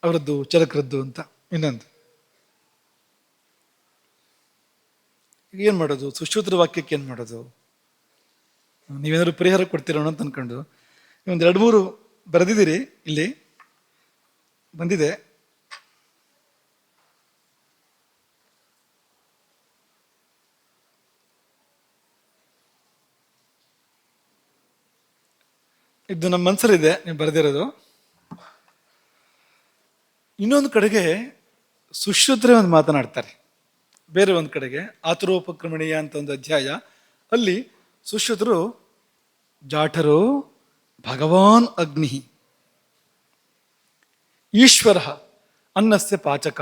ಅವರದ್ದು, ಚರಕರದ್ದು ಅಂತ. ಇನ್ನೊಂದು ಈಗ ಏನು ಮಾಡೋದು? ಸುಶ್ರುತರ ವಾಕ್ಯಕ್ಕೆ ಏನು ಮಾಡೋದು? ನೀವೇನಾದ್ರು ಪರಿಹಾರ ಕೊಡ್ತೀರೋಣ ಅಂತ ಅನ್ಕೊಂಡು ಒಂದು 2-3 ಬರೆದಿದ್ದೀರಿ, ಇಲ್ಲಿ ಬಂದಿದೆ. ಇದು ನಮ್ಮ ಮನಸ್ಸಲ್ಲಿದೆ, ನೀವು ಬರೆದಿರೋದು. ಇನ್ನೊಂದು ಕಡೆಗೆ ಸುಶ್ರುತರೇ ಒಂದು ಮಾತನಾಡ್ತಾರೆ, ಬೇರೆ ಒಂದು ಕಡೆಗೆ ಆತುರೋಪಕ್ರಮಣೀಯ ಅಂತ ಒಂದು ಅಧ್ಯಾಯ. ಅಲ್ಲಿ ಸುಶ್ರುತರು ಜಾಠರೋ ಭಗವಾನ್ ಅಗ್ನಿ ಈಶ್ವರ ಅನ್ನಸ್ಯ ಪಾಚಕ,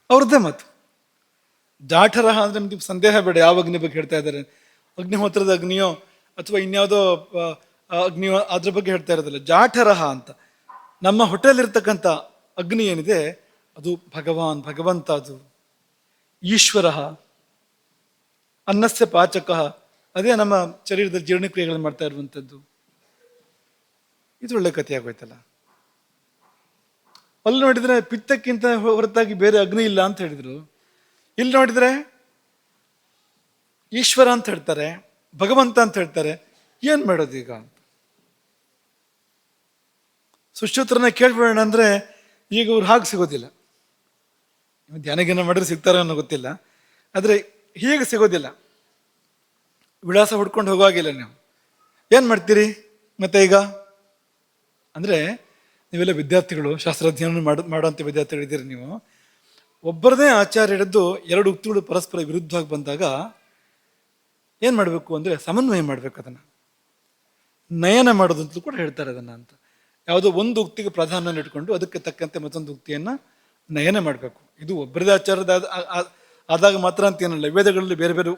ಅವ್ರದ್ದೇ ಮಾತು. ಜಾಠರ ಅಂದ್ರೆ ನಿಮ್ಗೆ ಸಂದೇಹ ಬೇಡ ಯಾವ ಅಗ್ನಿ ಬಗ್ಗೆ ಹೇಳ್ತಾ ಇದ್ದಾರೆ. ಅಗ್ನಿಹೋತ್ರದ ಅಗ್ನಿಯೋ ಅಥವಾ ಇನ್ಯಾವುದೋ ಅಗ್ನಿಯೋ ಅದ್ರ ಬಗ್ಗೆ ಹೇಳ್ತಾ ಇರೋದಿಲ್ಲ. ಜಾಠರಹ ಅಂತ ನಮ್ಮ ಹೊಟ್ಟೆಯಲ್ಲಿರ್ತಕ್ಕಂಥ ಅಗ್ನಿ ಏನಿದೆ ಅದು ಭಗವಾನ್, ಭಗವಂತ. ಅದು ಈಶ್ವರ ಅನ್ನಸ್ಯ ಪಾಚಕ, ಅದೇ ನಮ್ಮ ಶರೀರದ ಜೀರ್ಣಕ್ರಿಯೆಗಳನ್ನು ಮಾಡ್ತಾ ಇರುವಂಥದ್ದು. ಇದು ಒಳ್ಳೆ ಕಥೆ ಆಗೋಯ್ತಲ್ಲ. ಅಲ್ಲಿ ನೋಡಿದ್ರೆ ಪಿತ್ತಕ್ಕಿಂತ ಹೊರತಾಗಿ ಬೇರೆ ಅಗ್ನಿ ಇಲ್ಲ ಅಂತ ಹೇಳಿದ್ರು. ಇಲ್ಲಿ ನೋಡಿದ್ರೆ ಈಶ್ವರ ಅಂತ ಹೇಳ್ತಾರೆ, ಭಗವಂತ ಅಂತ ಹೇಳ್ತಾರೆ. ಏನ್ ಮಾಡೋದು ಈಗ? ಸುಶ್ರುತರನ್ನ ಕೇಳ್ಬೇಡ ಅಂದ್ರೆ ಈಗ ಅವ್ರು ಹಾಗೆ ಸಿಗೋದಿಲ್ಲ. ಧ್ಯಾನಗಿನ ಮಾಡಿದ್ರೆ ಸಿಗ್ತಾರ ಅನ್ನೋ ಗೊತ್ತಿಲ್ಲ, ಆದ್ರೆ ಹೀಗೆ ಸಿಗೋದಿಲ್ಲ. ವಿಳಾಸ ಹುಡ್ಕೊಂಡು ಹೋಗುವಾಗಿಲ್ಲ. ನೀವು ಏನ್ ಮಾಡ್ತೀರಿ ಮತ್ತೆ ಈಗ ಅಂದ್ರೆ, ನೀವೆಲ್ಲ ವಿದ್ಯಾರ್ಥಿಗಳು, ಶಾಸ್ತ್ರಾಧ್ಯಯನ ಮಾಡುವಂಥ ವಿದ್ಯಾರ್ಥಿಗಳಿದ್ದೀರಿ. ನೀವು ಒಬ್ಬರದೇ ಆಚಾರ್ಯ ಹಿಡಿದು 2 ಉಕ್ತಿಗಳು ಪರಸ್ಪರ ವಿರುದ್ಧವಾಗಿ ಬಂದಾಗ ಏನ್ ಮಾಡಬೇಕು ಅಂದ್ರೆ ಸಮನ್ವಯ ಮಾಡ್ಬೇಕು. ಅದನ್ನ ನಯನ ಮಾಡೋದು ಅಂತಲೂ ಕೂಡ ಹೇಳ್ತಾರೆ ಅದನ್ನ ಅಂತ. ಯಾವುದೋ ಒಂದು ಉಕ್ತಿಗೆ ಪ್ರಾಧಾನ್ಯ ಇಟ್ಕೊಂಡು ಅದಕ್ಕೆ ತಕ್ಕಂತೆ ಮತ್ತೊಂದು ಉಕ್ತಿಯನ್ನ ನಯನ ಮಾಡಬೇಕು. ಇದು ಒಬ್ಬರದೇ ಆಚಾರದ ಆದಾಗ ಮಾತ್ರ ಅಂತ ಏನಲ್ಲ. ವೇದಗಳಲ್ಲಿ ಬೇರೆ ಬೇರೆ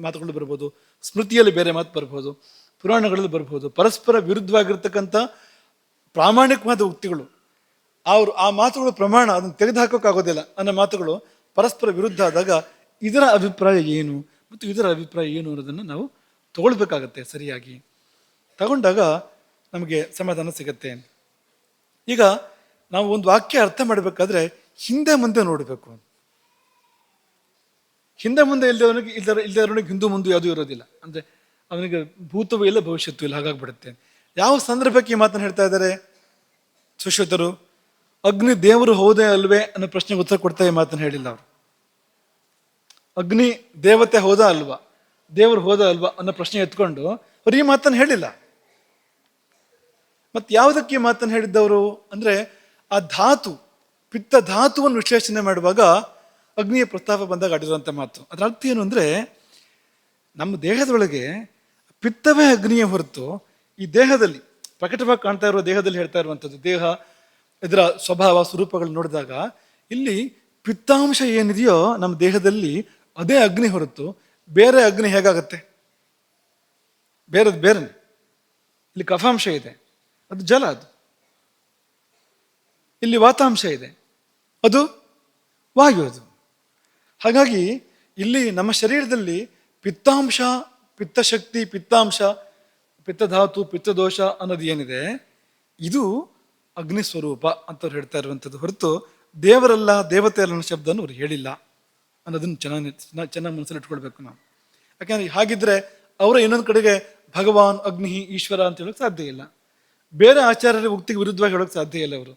ಮಾತುಗಳು ಬರ್ಬೋದು, ಸ್ಮೃತಿಯಲ್ಲಿ ಬೇರೆ ಮಾತು ಬರ್ಬೋದು, ಪುರಾಣಗಳಲ್ಲಿ ಬರ್ಬೋದು. ಪರಸ್ಪರ ವಿರುದ್ಧವಾಗಿರ್ತಕ್ಕಂಥ ಪ್ರಾಮಾಣಿಕವಾದ ಉಕ್ತಿಗಳು, ಆ ಮಾತುಗಳು ಪ್ರಮಾಣ ಅದನ್ನು ತೆಗೆದುಹಾಕೋಕ್ಕಾಗೋದಿಲ್ಲ ಅನ್ನೋ ಮಾತುಗಳು ಪರಸ್ಪರ ವಿರುದ್ಧ ಆದಾಗ ಇದರ ಅಭಿಪ್ರಾಯ ಏನು ಮತ್ತು ಇದರ ಅಭಿಪ್ರಾಯ ಏನು ಅನ್ನೋದನ್ನು ನಾವು ತಗೊಳ್ಬೇಕಾಗತ್ತೆ. ಸರಿಯಾಗಿ ತಗೊಂಡಾಗ ನಮಗೆ ಸಮಾಧಾನ ಸಿಗತ್ತೆ. ಈಗ ನಾವು ಒಂದು ವಾಕ್ಯ ಅರ್ಥ ಮಾಡಬೇಕಾದ್ರೆ ಹಿಂದೆ ಮುಂದೆ ನೋಡಬೇಕು. ಹಿಂದೆ ಮುಂದೆ ಇಲ್ಲದವನಿಗೆ ಹಿಂದೂ ಮುಂದೆ ಯಾವುದೂ ಇರೋದಿಲ್ಲ. ಅಂದ್ರೆ ಅವನಿಗೆ ಭೂತವೂ ಇಲ್ಲ, ಭವಿಷ್ಯತ್ತೂ ಇಲ್ಲ, ಹಾಗಾಗ್ಬಿಡುತ್ತೆ. ಯಾವ ಸಂದರ್ಭಕ್ಕೆ ಈ ಮಾತನ್ನು ಹೇಳ್ತಾ ಇದ್ದಾರೆ ಸುಶ್ರುತರು? ಅಗ್ನಿ ದೇವರು ಹೌದೇ ಅಲ್ವೇ ಅನ್ನೋ ಪ್ರಶ್ನೆಗೆ ಉತ್ತರ ಕೊಡ್ತಾ ಈ ಮಾತನ್ನು ಹೇಳಿಲ್ಲ ಅವರು. ಅಗ್ನಿ ದೇವತೆ ಹೋದ ಅಲ್ವಾ, ದೇವರು ಹೋದ ಅಲ್ವಾ ಅನ್ನೋ ಪ್ರಶ್ನೆ ಎತ್ಕೊಂಡು ಅವ್ರು ಈ ಮಾತನ್ನು ಹೇಳಿಲ್ಲ. ಮತ್ತೆ ಯಾವುದಕ್ಕೆ ಈ ಮಾತನ್ನು ಹೇಳಿದ್ದವರು ಅಂದ್ರೆ, ಆ ಧಾತು, ಪಿತ್ತ ಧಾತುವನ್ನು ವಿಶ್ಲೇಷಣೆ ಮಾಡುವಾಗ ಅಗ್ನಿಯ ಪ್ರಸ್ತಾಪ ಬಂದಾಗ ಆಡಿರುವಂಥ ಮಾತು. ಅದರ ಅರ್ಥ ಏನು ಅಂದ್ರೆ, ನಮ್ಮ ದೇಹದೊಳಗೆ ಪಿತ್ತವೇ ಅಗ್ನಿಯ ಹೊರತು ಈ ದೇಹದಲ್ಲಿ ಪ್ರಕಟವಾಗಿ ಕಾಣ್ತಾ ಇರುವ ದೇಹದಲ್ಲಿ ಹೇಳ್ತಾ ಇರುವಂಥದ್ದು, ದೇಹ ಇದರ ಸ್ವಭಾವ ಸ್ವರೂಪಗಳು ನೋಡಿದಾಗ ಇಲ್ಲಿ ಪಿತ್ತಾಂಶ ಏನಿದೆಯೋ ನಮ್ಮ ದೇಹದಲ್ಲಿ ಅದೇ ಅಗ್ನಿ ಹೊರತು ಬೇರೆ ಅಗ್ನಿ ಹೇಗಾಗತ್ತೆ? ಬೇರೆ. ಇಲ್ಲಿ ಕಫಾಂಶ ಇದೆ, ಅದು ಜಲ. ಅದು ಇಲ್ಲಿ ವಾತಾಂಶ ಇದೆ, ಅದು ವಾಯು. ಅದು ಹಾಗಾಗಿ ಇಲ್ಲಿ ನಮ್ಮ ಶರೀರದಲ್ಲಿ ಪಿತ್ತಾಂಶ, ಪಿತ್ತಶಕ್ತಿ, ಪಿತ್ತಾಂಶ, ಪಿತ್ತಧಾತು, ಪಿತ್ತದೋಷ ಅನ್ನೋದು ಏನಿದೆ ಇದು ಅಗ್ನಿ ಸ್ವರೂಪ ಅಂತವ್ರು ಹೇಳ್ತಾ ಇರುವಂಥದ್ದು ಹೊರತು ದೇವರಲ್ಲ, ದೇವತೆ ಅಲ್ಲ ಅನ್ನೋ ಶಬ್ದವನ್ನು ಅವ್ರು ಹೇಳಿಲ್ಲ ಅನ್ನೋದನ್ನು ಚೆನ್ನಾಗಿ ಮನಸ್ಸಲ್ಲಿ ಇಟ್ಕೊಳ್ಬೇಕು ನಾವು. ಯಾಕಂದ್ರೆ ಹಾಗಿದ್ರೆ ಅವರ ಇನ್ನೊಂದು ಕಡೆಗೆ ಭಗವಾನ್ ಅಗ್ನಿ ಈಶ್ವರ ಅಂತ ಹೇಳೋಕೆ ಸಾಧ್ಯ ಇಲ್ಲ. ಬೇರೆ ಆಚಾರ್ಯರ ಉಕ್ತಿಗೆ ವಿರುದ್ಧವಾಗಿ ಹೇಳೋಕೆ ಸಾಧ್ಯ ಇಲ್ಲ. ಅವರು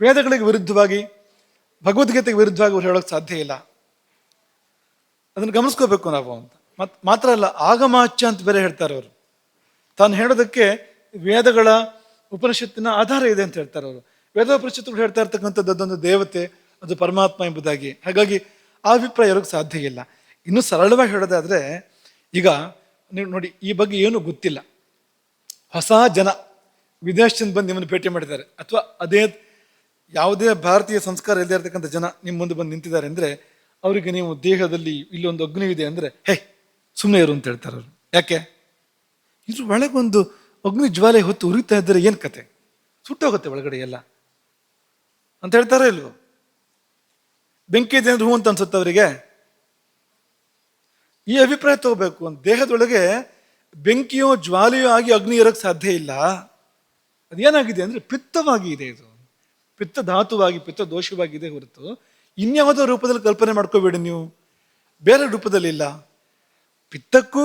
ವೇದಗಳಿಗೆ ವಿರುದ್ಧವಾಗಿ, ಭಗವದ್ಗೀತೆಗೆ ವಿರುದ್ಧವಾಗಿ ಅವ್ರು ಹೇಳೋಕೆ ಸಾಧ್ಯ ಇಲ್ಲ. ಅದನ್ನು ಗಮನಿಸ್ಕೋಬೇಕು ನಾವು ಅಂತ. ಮಾತ್ರ ಅಲ್ಲ, ಆಗಮಾಚ್ಯ ಅಂತ ಬೇರೆ ಹೇಳ್ತಾರೆ ಅವರು. ತಾನು ಹೇಳೋದಕ್ಕೆ ವೇದಗಳ ಉಪನಿಷತ್ತಿನ ಆಧಾರ ಇದೆ ಅಂತ ಹೇಳ್ತಾರೆ ಅವರು. ವೇದ ಉಪನಿಷತ್ತುಗಳು ಹೇಳ್ತಾ ಇರ್ತಕ್ಕಂಥದ್ದು ಅದೊಂದು ದೇವತೆ, ಅದು ಪರಮಾತ್ಮ ಎಂಬುದಾಗಿ. ಹಾಗಾಗಿ ಆ ಅಭಿಪ್ರಾಯ ಇರೋಕ್ಕೆ ಸಾಧ್ಯ ಇಲ್ಲ. ಇನ್ನು ಸರಳವಾಗಿ ಹೇಳೋದಾದ್ರೆ, ಈಗ ನೀವು ನೋಡಿ, ಈ ಬಗ್ಗೆ ಏನೂ ಗೊತ್ತಿಲ್ಲ, ಹೊಸ ಜನ ವಿದೇಶದಿಂದ ಬಂದು ನಿಮ್ಮನ್ನು ಭೇಟಿ ಮಾಡಿದ್ದಾರೆ, ಅಥವಾ ಅದೇ ಯಾವುದೇ ಭಾರತೀಯ ಸಂಸ್ಕಾರ ಇಲ್ಲದೆ ಇರತಕ್ಕಂಥ ಜನ ನಿಮ್ಮ ಮುಂದೆ ಬಂದು ನಿಂತಿದ್ದಾರೆ ಅಂದರೆ, ಅವರಿಗೆ ನೀವು ದೇಹದಲ್ಲಿ ಇಲ್ಲೊಂದು ಅಗ್ನಿ ಇದೆ ಅಂದರೆ, ಹೇ ಸುಮ್ಮನೆ ಇರು ಅಂತ ಹೇಳ್ತಾರೆ ಅವರು. ಯಾಕೆ? ಇದ್ರ ಒಳಗೊಂದು ಅಗ್ನಿ ಜ್ವಾಲೆ ಹೊತ್ತು ಉರಿತಾ ಇದ್ದರೆ ಏನು ಕತೆ, ಸುಟ್ಟೋಗುತ್ತೆ ಒಳಗಡೆ ಎಲ್ಲ ಅಂತ ಹೇಳ್ತಾರೆ ಇಲ್ವೋ? ಬೆಂಕಿ ಇದೆ ಅಂದ್ರೆ ಹೂ ಅಂತ ಅನ್ಸುತ್ತೆ ಅವರಿಗೆ. ಈ ಅಭಿಪ್ರಾಯ ತಗೋಬೇಕು. ದೇಹದೊಳಗೆ ಬೆಂಕಿಯೋ ಜ್ವಾಲೆಯೋ ಆಗಿ ಅಗ್ನಿ ಇರೋಕ್ಕೆ ಸಾಧ್ಯ ಇಲ್ಲ. ಅದೇನಾಗಿದೆ ಅಂದರೆ ಪಿತ್ತವಾಗಿ ಇದೆ, ಇದು ಪಿತ್ತ ಧಾತುವಾಗಿ, ಪಿತ್ತ ದೋಷವಾಗಿದೆ ಹೊರತು ಇನ್ಯಾವುದೋ ರೂಪದಲ್ಲಿ ಕಲ್ಪನೆ ಮಾಡ್ಕೋಬೇಡಿ ನೀವು, ಬೇರೆ ರೂಪದಲ್ಲಿ ಇಲ್ಲ. ಪಿತ್ತಕ್ಕೂ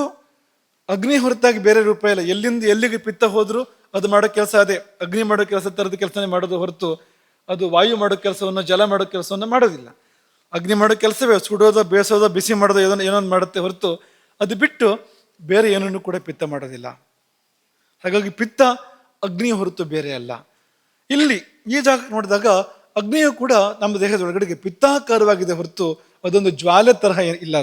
ಅಗ್ನಿ ಹೊರತಾಗಿ ಬೇರೆ ರೂಪ ಇಲ್ಲ. ಎಲ್ಲಿಂದ ಎಲ್ಲಿಗೆ ಪಿತ್ತ ಹೋದ್ರು ಅದು ಮಾಡೋ ಕೆಲಸ ಅದೇ, ಅಗ್ನಿ ಮಾಡೋ ಕೆಲಸ ಥರದ ಕೆಲಸನೇ ಮಾಡೋದು ಹೊರತು ಅದು ವಾಯು ಮಾಡೋ ಕೆಲಸವನ್ನು, ಜಲ ಮಾಡೋ ಕೆಲಸವನ್ನು ಮಾಡೋದಿಲ್ಲ. ಅಗ್ನಿ ಮಾಡೋ ಕೆಲಸವೇ ಸುಡೋದೋ, ಬೇಯಿಸೋದೋ, ಬಿಸಿ ಮಾಡೋದೋ, ಏನೊಂದು ಮಾಡುತ್ತೆ ಹೊರತು ಅದು ಬಿಟ್ಟು ಬೇರೆ ಏನನ್ನು ಕೂಡ ಪಿತ್ತ ಮಾಡೋದಿಲ್ಲ. ಹಾಗಾಗಿ ಪಿತ್ತ ಅಗ್ನಿ ಹೊರತು ಬೇರೆ ಅಲ್ಲ. ಇಲ್ಲಿ ಈ ಜಾಗ ನೋಡಿದಾಗ ಅಗ್ನಿಯು ಕೂಡ ನಮ್ಮ ದೇಹದ ಒಳಗಡೆಗೆ ಪಿತ್ತಾಕಾರವಾಗಿದೆ ಹೊರತು ಅದೊಂದು ಜ್ವಾಲೆ ತರಹ ಇಲ್ಲ.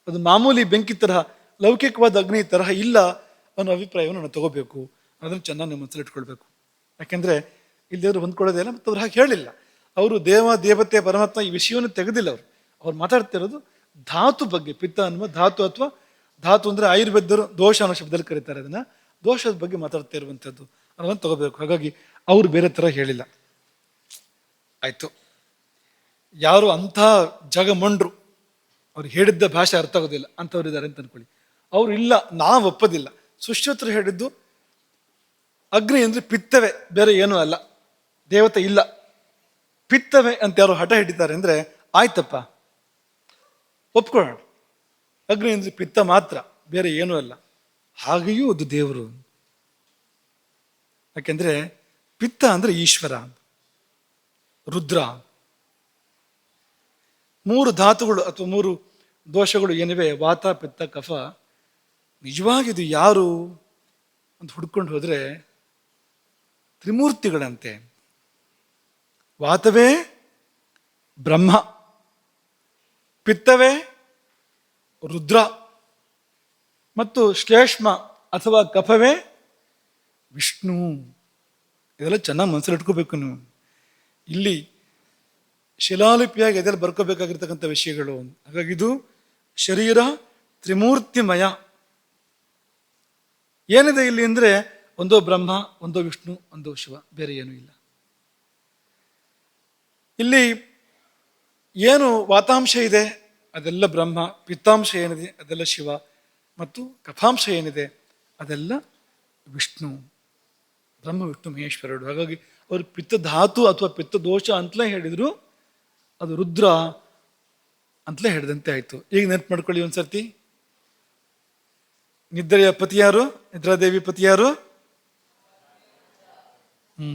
ಅದು ಮಾಮೂಲಿ ಬೆಂಕಿ ತರಹ, ಲೌಕಿಕವಾದ ಅಗ್ನಿ ತರಹ ಇಲ್ಲ ಅನ್ನೋ ಅಭಿಪ್ರಾಯವನ್ನು ನಾವು ತಗೋಬೇಕು. ಅದನ್ನು ಚೆನ್ನಾಗಿ ನೀವು ಮನಸ್ಸಲ್ಲಿ ಇಟ್ಕೊಳ್ಬೇಕು. ಯಾಕೆಂದ್ರೆ ಇಲ್ಲಿಯವರು ಹೊಂದ್ಕೊಳ್ಳೋದೇ ಇಲ್ಲ, ಮತ್ತು ಅವ್ರು ಹಾಗೆ ಹೇಳಿಲ್ಲ. ಅವರು ದೇವ, ದೇವತೆ, ಪರಮಾತ್ಮ ಈ ವಿಷಯವನ್ನು ತೆಗೆದಿಲ್ಲ. ಅವ್ರು ಮಾತಾಡ್ತಿರೋದು ಧಾತು ಬಗ್ಗೆ. ಪಿತ್ತ ಅನ್ನುವ ಧಾತು, ಅಥವಾ ಧಾತು ಅಂದರೆ ಆಯುರ್ವೇದರು ದೋಷ ಅನ್ನೋ ಶಬ್ದದಲ್ಲಿ ಕರೀತಾರೆ ಅದನ್ನ. ದೋಷದ ಬಗ್ಗೆ ಮಾತಾಡ್ತಾ ಇರುವಂಥದ್ದು ಅನ್ನೋದನ್ನು ತಗೋಬೇಕು. ಹಾಗಾಗಿ ಅವರು ಬೇರೆ ಥರ ಹೇಳಿಲ್ಲ. ಆಯ್ತು, ಯಾರು ಅಂಥ ಜಗಮಂಡ್ರು, ಅವ್ರು ಹೇಳಿದ್ದ ಭಾಷೆ ಅರ್ಥ ಆಗೋದಿಲ್ಲ ಅಂಥವ್ರು ಇದ್ದಾರೆ ಅಂತ ಅನ್ಕೊಳ್ಳಿ. ಅವ್ರು ಇಲ್ಲ, ನಾವು ಒಪ್ಪೋದಿಲ್ಲ. ಸುಶ್ರುತರು ಹೇಳಿದ್ದು ಅಗ್ನಿ ಅಂದರೆ ಪಿತ್ತವೇ, ಬೇರೆ ಏನೂ ಅಲ್ಲ, ದೇವತೆ ಇಲ್ಲ, ಪಿತ್ತವೇ ಅಂತ ಯಾರು ಹಠ ಹಿಡಿತಾರೆ ಅಂದರೆ ಆಯ್ತಪ್ಪ, ಒಪ್ಕೊಳ್ಳೋಣ, ಅಗ್ನಿ ಅಂದರೆ ಪಿತ್ತ ಮಾತ್ರ, ಬೇರೆ ಏನೂ ಅಲ್ಲ. ಹಾಗೆಯೂ ಅದು ದೇವರು. ಯಾಕೆಂದ್ರೆ ಪಿತ್ತ ಅಂದ್ರೆ ಈಶ್ವರ, ರುದ್ರ. ಮೂರು ಧಾತುಗಳು ಅಥವಾ ಮೂರು ದೋಷಗಳು ಏನಿವೆ, ವಾತ, ಪಿತ್ತ, ಕಫ, ನಿಜವಾಗಿದು ಯಾರು ಅಂತ ಹುಡ್ಕೊಂಡು ಹೋದ್ರೆ ತ್ರಿಮೂರ್ತಿಗಳಂತೆ. ವಾತವೇ ಬ್ರಹ್ಮ, ಪಿತ್ತವೇ ರುದ್ರ, ಮತ್ತು ಶ್ಲೇಷ್ಮ ಅಥವಾ ಕಫವೇ ವಿಷ್ಣು. ಇದೆಲ್ಲ ಚೆನ್ನಾಗಿ ಮನಸ್ಸಲ್ಲಿ ಇಟ್ಕೋಬೇಕು ನೀವು. ಇಲ್ಲಿ ಶಿಲಾಲಿಪಿಯಾಗಿ ಎದೆಲ್ಲಿ ಬರ್ಕೋಬೇಕಾಗಿರ್ತಕ್ಕಂಥ ವಿಷಯಗಳು. ಹಾಗಾಗಿ ಇದು ಶರೀರ ತ್ರಿಮೂರ್ತಿಮಯ. ಏನಿದೆ ಇಲ್ಲಿ ಅಂದರೆ ಒಂದೋ ಬ್ರಹ್ಮ, ಒಂದೋ ವಿಷ್ಣು, ಒಂದೋ ಶಿವ, ಬೇರೆ ಏನೂ ಇಲ್ಲ. ಇಲ್ಲಿ ಏನು ವಾತಾಂಶ ಇದೆ ಅದೆಲ್ಲ ಬ್ರಹ್ಮ, ಪಿತ್ತಾಂಶ ಏನಿದೆ ಅದೆಲ್ಲ ಶಿವ, ಮತ್ತು ಕಫಾಂಶ ಏನಿದೆ ಅದೆಲ್ಲ ವಿಷ್ಣು. ಬ್ರಹ್ಮ, ವಿಷ್ಣು, ಮಹೇಶ್ವರರು. ಹಾಗಾಗಿ ಅವರು ಪಿತ್ತ ಧಾತು ಅಥವಾ ಪಿತ್ತ ದೋಷ ಅಂತಲೇ ಹೇಳಿದ್ರು, ಅದು ರುದ್ರ ಅಂತಲೇ ಹೇಳಿದಂತೆ ಆಯ್ತು. ಈಗ ನೆನಪು ಮಾಡ್ಕೊಳ್ಳಿ ಒಂದ್ಸರ್ತಿ. ನಿದ್ರೆಯ ಪತಿ ಯಾರು? ನಿದ್ರಾದೇವಿ ಪತಿ ಯಾರು?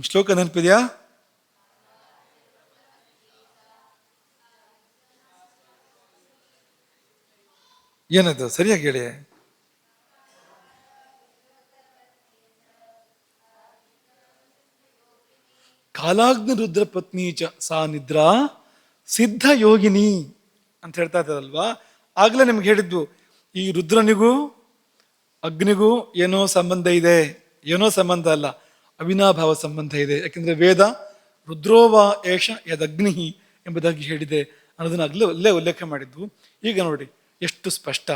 ಶ್ಲೋಕ ನೆನಪಿದ್ಯಾ? ಏನದು ಸರಿಯಾಗಿ ಹೇಳಿ. ಕಾಲಾಗ್ನಿ ರುದ್ರ ಪತ್ನಿ ಚ ಸಾ ನಿದ್ರಾ ಸಿದ್ಧ ಯೋಗಿನಿ ಅಂತ ಹೇಳ್ತಾ ಇದ್ದಲ್ವಾ. ಆಗ್ಲೇ ನಿಮ್ಗೆ ಹೇಳಿದ್ವು, ಈ ರುದ್ರನಿಗೂ ಅಗ್ನಿಗೂ ಏನೋ ಸಂಬಂಧ ಇದೆ. ಏನೋ ಸಂಬಂಧ ಅಲ್ಲ, ಅವಿನಾಭಾವ ಸಂಬಂಧ ಇದೆ. ಯಾಕೆಂದ್ರೆ ವೇದ ರುದ್ರೋವಾ ಏಷ ಯದಗ್ನಿ ಎಂಬುದಾಗಿ ಹೇಳಿದೆ ಅನ್ನೋದನ್ನ ಅಲ್ಲೇ ಉಲ್ಲೇಖ ಮಾಡಿದ್ವು. ಈಗ ನೋಡಿ ಎಷ್ಟು ಸ್ಪಷ್ಟ.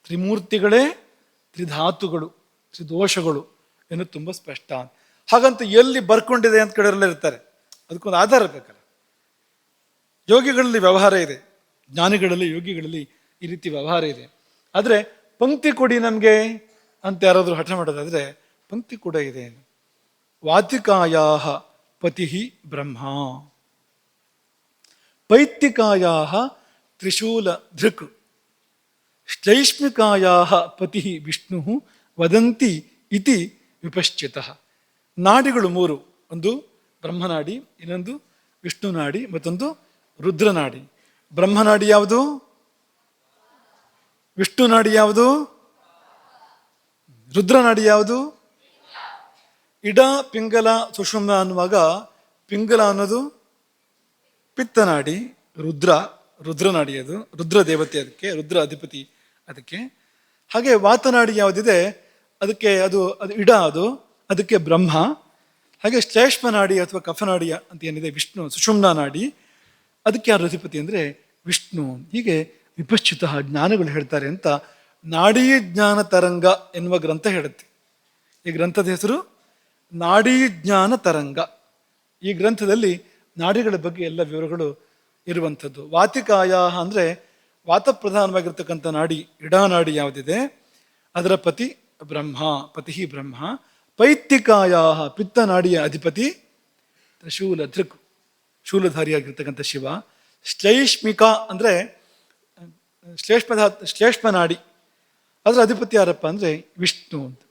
ತ್ರಿಮೂರ್ತಿಗಳೇ ತ್ರಿಧಾತುಗಳು, ತ್ರಿದೋಷಗಳು ಏನು ತುಂಬ ಸ್ಪಷ್ಟ. ಹಾಗಂತ ಎಲ್ಲಿ ಬರ್ಕೊಂಡಿದೆ ಅಂತ ಕಡೆಯಲ್ಲ ಇರ್ತಾರೆ, ಅದಕ್ಕೊಂದು ಆಧಾರ ಬೇಕಲ್ಲ. ಯೋಗಿಗಳಲ್ಲಿ ವ್ಯವಹಾರ ಇದೆ, ಜ್ಞಾನಿಗಳಲ್ಲಿ, ಯೋಗಿಗಳಲ್ಲಿ ಈ ರೀತಿ ವ್ಯವಹಾರ ಇದೆ. ಆದರೆ ಪಂಕ್ತಿ ಕೊಡಿ ನಮಗೆ ಅಂತ ಯಾರಾದರೂ ಹಠ ಮಾಡೋದಾದ್ರೆ ಪಂಕ್ತಿ ಕೂಡ ಇದೆ. ವಾತಿಕಾಯಾ ಪತಿ ಬ್ರಹ್ಮ, ಪೈತ್ತಿಕಾಯಾ ತ್ರಿಶೂಲ ಧೃಕ್, ಶ್ಲೈಷ್ಮಿಕಾಯಾ ಪತಿ ವಿಷ್ಣು ವದಂತಿ ಇತಿ ವಿಪಶ್ಚಿತಃ. ನಾಡಿಗಳು ಮೂರು, ಒಂದು ಬ್ರಹ್ಮನಾಡಿ, ಇನ್ನೊಂದು ವಿಷ್ಣು ನಾಡಿ, ಮತ್ತೊಂದು ರುದ್ರನಾಡಿ. ಬ್ರಹ್ಮನಾಡಿ ಯಾವುದು? ವಿಷ್ಣು ನಾಡಿ ಯಾವುದು? ರುದ್ರ ನಾಡಿ ಯಾವುದು? ಇಡ ಪಿಂಗಲ ಸುಷುಮ್ನ ಅನ್ನುವಾಗ ಪಿಂಗಲ ಅನ್ನೋದು ಪಿತ್ತನಾಡಿ, ರುದ್ರನಾಡಿ, ಅದು ರುದ್ರ ದೇವತೆ, ಅದಕ್ಕೆ ರುದ್ರ ಅಧಿಪತಿ ಅದಕ್ಕೆ. ಹಾಗೆ ವಾತನಾಡಿ ಯಾವುದಿದೆ ಅದಕ್ಕೆ ಅದು ಇಡ, ಅದಕ್ಕೆ ಬ್ರಹ್ಮ. ಹಾಗೆ ಶ್ಲೇಷ್ಮನಾಡಿ ಅಥವಾ ಕಫನಾಡಿ ಅಂತ ಏನಿದೆ ವಿಷ್ಣು, ಸುಷುಮ್ನ ನಾಡಿ, ಅದಕ್ಕೆ ಯಾರು ಅಧಿಪತಿ ಅಂದರೆ ವಿಷ್ಣು. ಹೀಗೆ ವಿಪಶ್ಚಿತ ಜ್ಞಾನಗಳು ಹೇಳ್ತಾರೆ ಅಂತ ನಾಡೀ ಜ್ಞಾನ ತರಂಗ ಎನ್ನುವ ಗ್ರಂಥ ಹೇಳುತ್ತೆ. ಈ ಗ್ರಂಥದ ಹೆಸರು ನಾಡೀ ಜ್ಞಾನ ತರಂಗ. ಈ ಗ್ರಂಥದಲ್ಲಿ ನಾಡಿಗಳ ಬಗ್ಗೆ ಎಲ್ಲ ವಿವರಗಳು ಇರುವಂಥದ್ದು. ವಾತಿಕಾಯ ಅಂದರೆ ವಾತಪ್ರಧಾನವಾಗಿರ್ತಕ್ಕಂಥ ನಾಡಿ, ಇಡಾನಾಡಿ ಯಾವುದಿದೆ ಅದರ ಪತಿ ಬ್ರಹ್ಮ. ಪೈತ್ತಿಕಾಯ ಪಿತ್ತನಾಡಿಯ ಅಧಿಪತಿ ಶೂಲಧಾರಿಯಾಗಿರ್ತಕ್ಕಂಥ ಶಿವ. ಶ್ಲೈಷ್ಮಿಕಾ ಅಂದರೆ ಶ್ಲೇಷ್ಮನಾಡಿ, ಅದರ ಅಧಿಪತಿ ಯಾರಪ್ಪ ಅಂದರೆ ವಿಷ್ಣು ಅಂತ.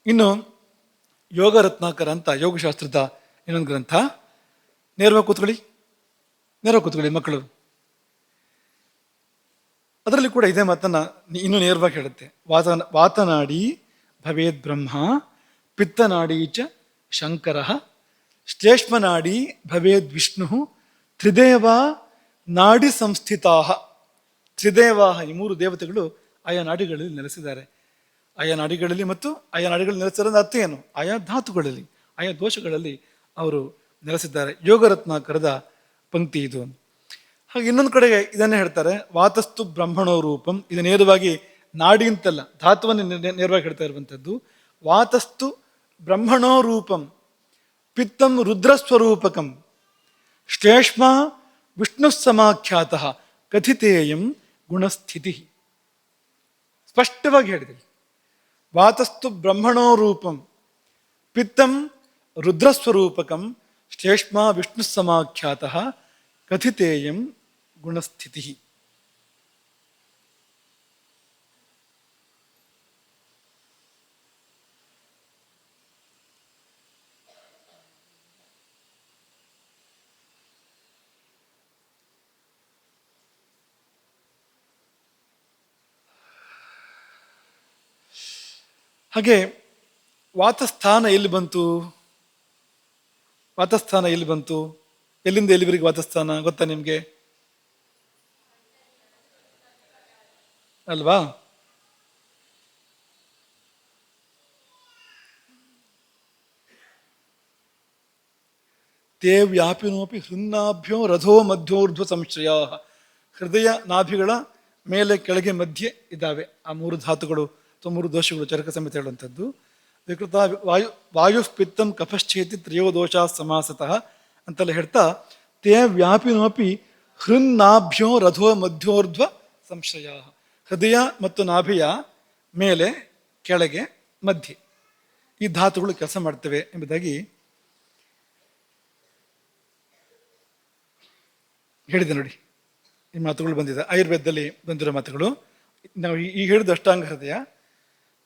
ಇನ್ನು ಯೋಗ ರತ್ನಾಕರ ಅಂತ ಯೋಗಶಾಸ್ತ್ರದ ಇನ್ನೊಂದು ಗ್ರಂಥ. ನೇರವಾಗಿ ಕೂತ್ಕೊಳ್ಳಿ ಮಕ್ಕಳು. ಅದರಲ್ಲಿ ಕೂಡ ಇದೇ ಮಾತನ್ನ ಇನ್ನೂ ನೇರವಾಗಿ ಹೇಳುತ್ತೆ. ವಾತನಾಡಿ ಭವೇದ್ ಬ್ರಹ್ಮ, ಪಿತ್ತನಾಡಿ ಚ ಶಂಕರ, ಶ್ಲೇಷ್ಮನಾಡಿ ಭವೇದ್ ವಿಷ್ಣು, ತ್ರಿದೇವ ನಾಡಿ ಸಂಸ್ಥಿತಾ. ತ್ರಿದೇವಾಹ, ಈ ಮೂರು ದೇವತೆಗಳು ಆಯಾ ನಾಡಿಗಳಲ್ಲಿ ನೆಲೆಸಿದ್ದಾರೆ. ಆಯಾ ನಾಡಿಗಳಲ್ಲಿ ಮತ್ತು ಆಯಾ ನಾಡಿಗಳಲ್ಲಿ ನೆಲೆಸಿರೋದು ಅರ್ಥ ಏನು? ಆಯಾ ಧಾತುಗಳಲ್ಲಿ, ಆಯಾ ದೋಷಗಳಲ್ಲಿ ಅವರು ನೆಲೆಸಿದ್ದಾರೆ. ಯೋಗರತ್ನಾಕರದ ಪಂಕ್ತಿ ಇದು. ಹಾಗೆ ಇನ್ನೊಂದು ಕಡೆಗೆ ಇದನ್ನೇ ಹೇಳ್ತಾರೆ, ವಾತಸ್ತು ಬ್ರಹ್ಮಣೋ ರೂಪಂ. ಇದು ನೇರವಾಗಿ ನಾಡಿ ಅಂತಲ್ಲ, ಧಾತುವನ್ನು ನೇರವಾಗಿ ಹೇಳ್ತಾ ಇರುವಂಥದ್ದು. ವಾತಸ್ತು ಬ್ರಹ್ಮಣೋ ರೂಪಂ, ಪಿತ್ತಂ ರುದ್ರಸ್ವರೂಪಕಂ, ಶ್ಲೇಷ್ಮ ವಿಷ್ಣು ಸಮಾಖ್ಯಾತಃ, ಕಥಿತೇಯಂ ಗುಣಸ್ಥಿತಿ. ಸ್ಪಷ್ಟವಾಗಿ ಹೇಳಿದೆ. ವಾತಸ್ತು ಬ್ರಹ್ಮಣೋ ರೂಪಂ, ಪಿತ್ತಂ ರುದ್ರಸ್ವರೂಪಕಂ, ಶ್ಲೇಷ್ಮ ವಿಷ್ಣು ಸಮಾಖ್ಯಾತಃ, ಕಥಿತೇಯಂ ಗುಣಸ್ಥಿತಿ. ಹಾಗೆ ವಾತಸ್ಥಾನ ಎಲ್ಲಿ ಬಂತು? ಎಲ್ಲಿಂದ ಎಲ್ಲಿವರೆಗೆ ವಾತಸ್ಥಾನ ಗೊತ್ತಾ ನಿಮ್ಗೆ? ಅಲ್ವಾ? ತೇ ವ್ಯಾಪಿನೋಪಿ ಹೃನ್ನಾಭ್ಯೋ ರಥೋ ಮಧ್ಯೋರ್ಧ್ವ ಸಂಶ್ರಯ. ಹೃದಯ ನಾಭಿಗಳ ಮೇಲೆ ಕೆಳಗೆ ಮಧ್ಯೆ ಇದ್ದಾವೆ ಆ ಮೂರು ಧಾತುಗಳು ಅಥವಾ ಮೂರು ದೋಷಗಳು, ಚರಕ ಸಮೇತ ಹೇಳುವಂಥದ್ದು. ವಿಕೃತ ವಾಯು ಪಿತ್ತಂ ಕಫಶ್ಚೇತಿ ತ್ರಯೋ ದೋಷ ಸಮಾಸತಃ ಅಂತೆಲ್ಲ ಹೇಳ್ತಾ, ತೇ ವ್ಯಾಪಿನೋಪಿ ಹೃನ್ನಾಭ್ಯೋ ರಥೋ ಮಧ್ಯೋರ್ಧ್ವ ಸಂಶಯ. ಹೃದಯ ಮತ್ತು ನಾಭಿಯ ಮೇಲೆ ಕೆಳಗೆ ಮಧ್ಯೆ ಈ ಧಾತುಗಳು ಕೆಲಸ ಮಾಡ್ತವೆ ಎಂಬುದಾಗಿ ಹೇಳಿದೆ. ನೋಡಿ, ಈ ಮಾತುಗಳು ಬಂದಿದೆ, ಆಯುರ್ವೇದದಲ್ಲಿ ಬಂದಿರೋ ಮಾತುಗಳು. ನಾವು ಈ ಹೇಳಿದ ಅಷ್ಟಾಂಗ ಹೃದಯ.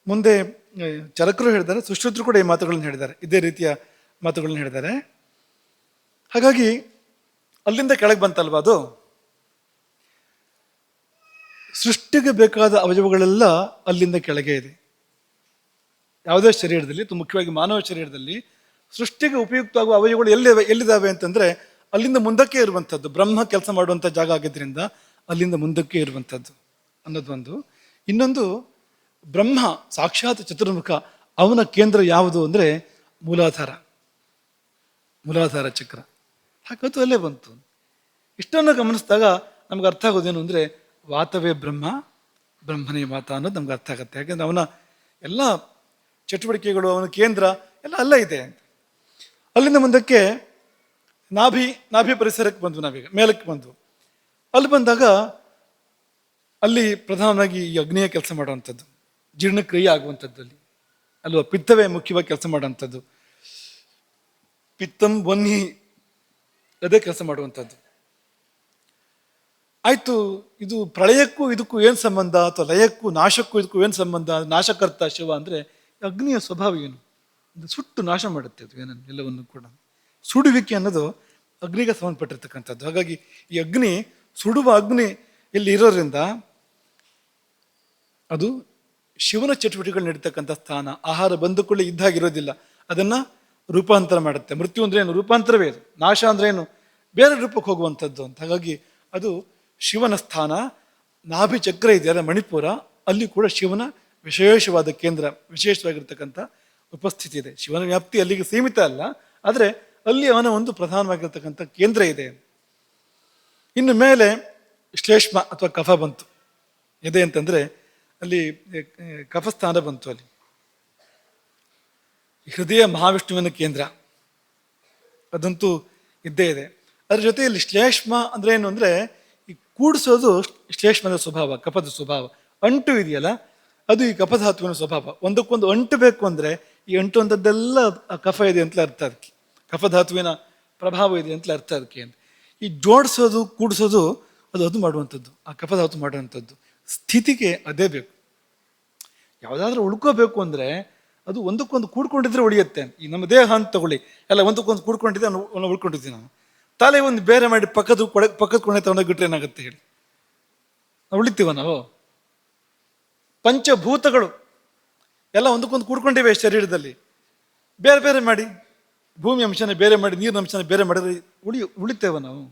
ಮುಂದೆ ಚರಕರು ಹೇಳಿದ್ದಾರೆ, ಸುಶ್ರುತರು ಕೂಡ ಈ ಮಾತುಗಳನ್ನು ಹೇಳಿದ್ದಾರೆ, ಇದೇ ರೀತಿಯ ಮಾತುಗಳನ್ನ ಹೇಳಿದ್ದಾರೆ. ಹಾಗಾಗಿ ಅಲ್ಲಿಂದ ಕೆಳಗೆ ಬಂತಲ್ವ ಅದು. ಸೃಷ್ಟಿಗೆ ಬೇಕಾದ ಅವಯವಗಳೆಲ್ಲ ಅಲ್ಲಿಂದ ಕೆಳಗೆ ಇದೆ. ಯಾವುದೇ ಶರೀರದಲ್ಲಿ, ಮುಖ್ಯವಾಗಿ ಮಾನವ ಶರೀರದಲ್ಲಿ ಸೃಷ್ಟಿಗೆ ಉಪಯುಕ್ತವಾಗುವ ಅವಯವಗಳು ಎಲ್ಲಿದ್ದಾವೆ ಅಂತಂದ್ರೆ ಅಲ್ಲಿಂದ ಮುಂದಕ್ಕೆ ಇರುವಂಥದ್ದು. ಬ್ರಹ್ಮ ಕೆಲಸ ಮಾಡುವಂಥ ಜಾಗ ಆಗಿದ್ದರಿಂದ ಅಲ್ಲಿಂದ ಮುಂದಕ್ಕೆ ಇರುವಂಥದ್ದು ಅನ್ನೋದೊಂದು. ಇನ್ನೊಂದು, ಬ್ರಹ್ಮ ಸಾಕ್ಷಾತ್ ಚತುರ್ಮುಖ, ಅವನ ಕೇಂದ್ರ ಯಾವುದು ಅಂದರೆ ಮೂಲಾಧಾರ ಚಕ್ರ. ಹಾಗತ್ತು ಅಲ್ಲೇ ಬಂತು. ಇಷ್ಟನ್ನು ಗಮನಿಸಿದಾಗ ನಮ್ಗೆ ಅರ್ಥ ಆಗೋದೇನು ಅಂದರೆ ವಾತವೇ ಬ್ರಹ್ಮ, ಬ್ರಹ್ಮನೇ ವಾತ ಅನ್ನೋದು ನಮ್ಗೆ ಅರ್ಥ ಆಗುತ್ತೆ. ಯಾಕೆಂದ್ರೆ ಅವನ ಎಲ್ಲ ಚಟುವಟಿಕೆಗಳು, ಅವನ ಕೇಂದ್ರ ಎಲ್ಲ ಅಲ್ಲೇ ಇದೆ ಅಂತ. ಅಲ್ಲಿಂದ ಮುಂದಕ್ಕೆ ನಾಭಿ ಪರಿಸರಕ್ಕೆ ಬಂದ್ವು, ನಾವೀಗ ಮೇಲಕ್ಕೆ ಬಂದ್ವು. ಅಲ್ಲಿ ಬಂದಾಗ ಅಲ್ಲಿ ಪ್ರಧಾನವಾಗಿ ಈ ಅಗ್ನಿಯ ಕೆಲಸ ಮಾಡುವಂಥದ್ದು, ಜೀರ್ಣಕ್ರಿಯೆ ಆಗುವಂಥದ್ದು ಅಲ್ಲಿ ಅಲ್ವಾ. ಪಿತ್ತವೇ ಮುಖ್ಯವಾಗಿ ಕೆಲಸ ಮಾಡುವಂಥದ್ದು. ಪಿತ್ತಂ ವನ್ಹಿ, ಅದೇ ಕೆಲಸ ಮಾಡುವಂಥದ್ದು. ಆಯ್ತು, ಇದು ಪ್ರಳಯಕ್ಕೂ ಇದಕ್ಕೂ ಏನು ಸಂಬಂಧ, ಅಥವಾ ಲಯಕ್ಕೂ ನಾಶಕ್ಕೂ ಇದಕ್ಕೂ ಏನು ಸಂಬಂಧ? ನಾಶಕರ್ತ ಶಿವ ಅಂದರೆ ಅಗ್ನಿಯ ಸ್ವಭಾವ ಏನು? ಸುಟ್ಟು ನಾಶ ಮಾಡುತ್ತೆ ಅದು ಏನನ್ನು, ಎಲ್ಲವನ್ನು ಕೂಡ. ಸುಡುವಿಕೆ ಅನ್ನೋದು ಅಗ್ನಿಗೆ ಸಂಬಂಧಪಟ್ಟಿರ್ತಕ್ಕಂಥದ್ದು. ಹಾಗಾಗಿ ಈ ಅಗ್ನಿ, ಸುಡುವ ಅಗ್ನಿ ಇಲ್ಲಿ ಇರೋದ್ರಿಂದ ಅದು ಶಿವನ ಚಟುವಟಿಕೆಗಳು ನಡೀತಕ್ಕಂಥ ಸ್ಥಾನ. ಆಹಾರ ಬಂದು ಕೂಡಲೇ ಇದ್ದಾಗಿರೋದಿಲ್ಲ, ಅದನ್ನು ರೂಪಾಂತರ ಮಾಡುತ್ತೆ. ಮೃತ್ಯು ಅಂದ್ರೆ ಏನು? ರೂಪಾಂತರವೇ ಅದು. ನಾಶ ಅಂದ್ರೆ ಏನು? ಬೇರೆ ರೂಪಕ್ಕೆ ಹೋಗುವಂಥದ್ದು ಅಂತ. ಹಾಗಾಗಿ ಅದು ಶಿವನ ಸ್ಥಾನ. ನಾಭಿ ಚಕ್ರ ಇದೆಯಲ್ಲ ಮಣಿಪುರ, ಅಲ್ಲಿ ಕೂಡ ಶಿವನ ವಿಶೇಷವಾದ ಕೇಂದ್ರ, ವಿಶೇಷವಾಗಿರ್ತಕ್ಕಂಥ ಉಪಸ್ಥಿತಿ ಇದೆ. ಶಿವನ ವ್ಯಾಪ್ತಿ ಅಲ್ಲಿಗೆ ಸೀಮಿತ ಅಲ್ಲ, ಆದರೆ ಅಲ್ಲಿ ಅವನ ಒಂದು ಪ್ರಧಾನವಾಗಿರ್ತಕ್ಕಂಥ ಕೇಂದ್ರ ಇದೆ. ಇನ್ನು ಮೇಲೆ ಶ್ಲೇಷ್ಮ ಅಥವಾ ಕಫ ಬಂತು. ಎದೆ ಅಂತಂದ್ರೆ ಅಲ್ಲಿ ಕಫಸ್ಥಾನ ಬಂತು. ಅಲ್ಲಿ ಹೃದಯ ಮಹಾವಿಷ್ಣುವಿನ ಕೇಂದ್ರ, ಅದಂತೂ ಇದ್ದೇ ಇದೆ. ಅದ್ರ ಜೊತೆಯಲ್ಲಿ ಶ್ಲೇಷ್ಮ ಅಂದ್ರೆ ಏನು ಅಂದ್ರೆ ಈ ಕೂಡಿಸೋದು ಶ್ಲೇಷ್ಮದ ಸ್ವಭಾವ, ಕಫದ ಸ್ವಭಾವ. ಅಂಟು ಇದೆಯಲ್ಲ, ಅದು ಈ ಕಫಧಾತುವಿನ ಸ್ವಭಾವ. ಒಂದಕ್ಕೊಂದು ಅಂಟು ಬೇಕು ಅಂದ್ರೆ ಈ ಅಂಟು ಅಂತದ್ದೆಲ್ಲ ಕಫ ಇದೆ ಅಂತಲೇ ಅರ್ಥ. ಅದಕ್ಕೆ ಕಫಧಾತುವಿನ ಪ್ರಭಾವ ಇದೆ ಅಂತಲೇ ಅರ್ಥ ಅದಕ್ಕೆ. ಅಂತ ಈ ಜೋಡಿಸೋದು ಕೂಡಿಸೋದು ಅದು ಮಾಡುವಂಥದ್ದು, ಆ ಕಫಧಾತು ಮಾಡುವಂಥದ್ದು. ಸ್ಥಿತಿಗೆ ಅದೇ ಬೇಕು. ಯಾವುದಾದ್ರೂ ಉಳ್ಕೋಬೇಕು ಅಂದ್ರೆ ಅದು ಒಂದಕ್ಕೊಂದು ಕೂಡ್ಕೊಂಡಿದ್ರೆ ಉಳಿಯುತ್ತೆ. ಈ ನಮ್ಮ ದೇಹ ಅಂತ ತಗೊಳ್ಳಿ, ಎಲ್ಲ ಒಂದಕ್ಕೊಂದು ಕೂಡ್ಕೊಂಡಿದ್ದೆ ಉಳ್ಕೊಂಡಿದ್ದೀವಿ ನಾವು. ತಲೆ ಒಂದು ಬೇರೆ ಮಾಡಿ ಪಕ್ಕದ ಕೊನೆ ತಗೊಂಡೋಗಿಟ್ರೆ ಏನಾಗುತ್ತೆ ಹೇಳಿ? ನಾವು ಉಳಿತೀವ? ನಾವು ಪಂಚಭೂತಗಳು ಎಲ್ಲ ಒಂದಕ್ಕೊಂದು ಕೂಡ್ಕೊಂಡಿವೆ ಶರೀರದಲ್ಲಿ. ಬೇರೆ ಬೇರೆ ಮಾಡಿ, ಭೂಮಿ ಅಂಶನ ಬೇರೆ ಮಾಡಿ, ನೀರಿನ ಅಂಶನ ಬೇರೆ ಮಾಡಿದ್ರೆ ಉಳಿತೇವ ನಾವು?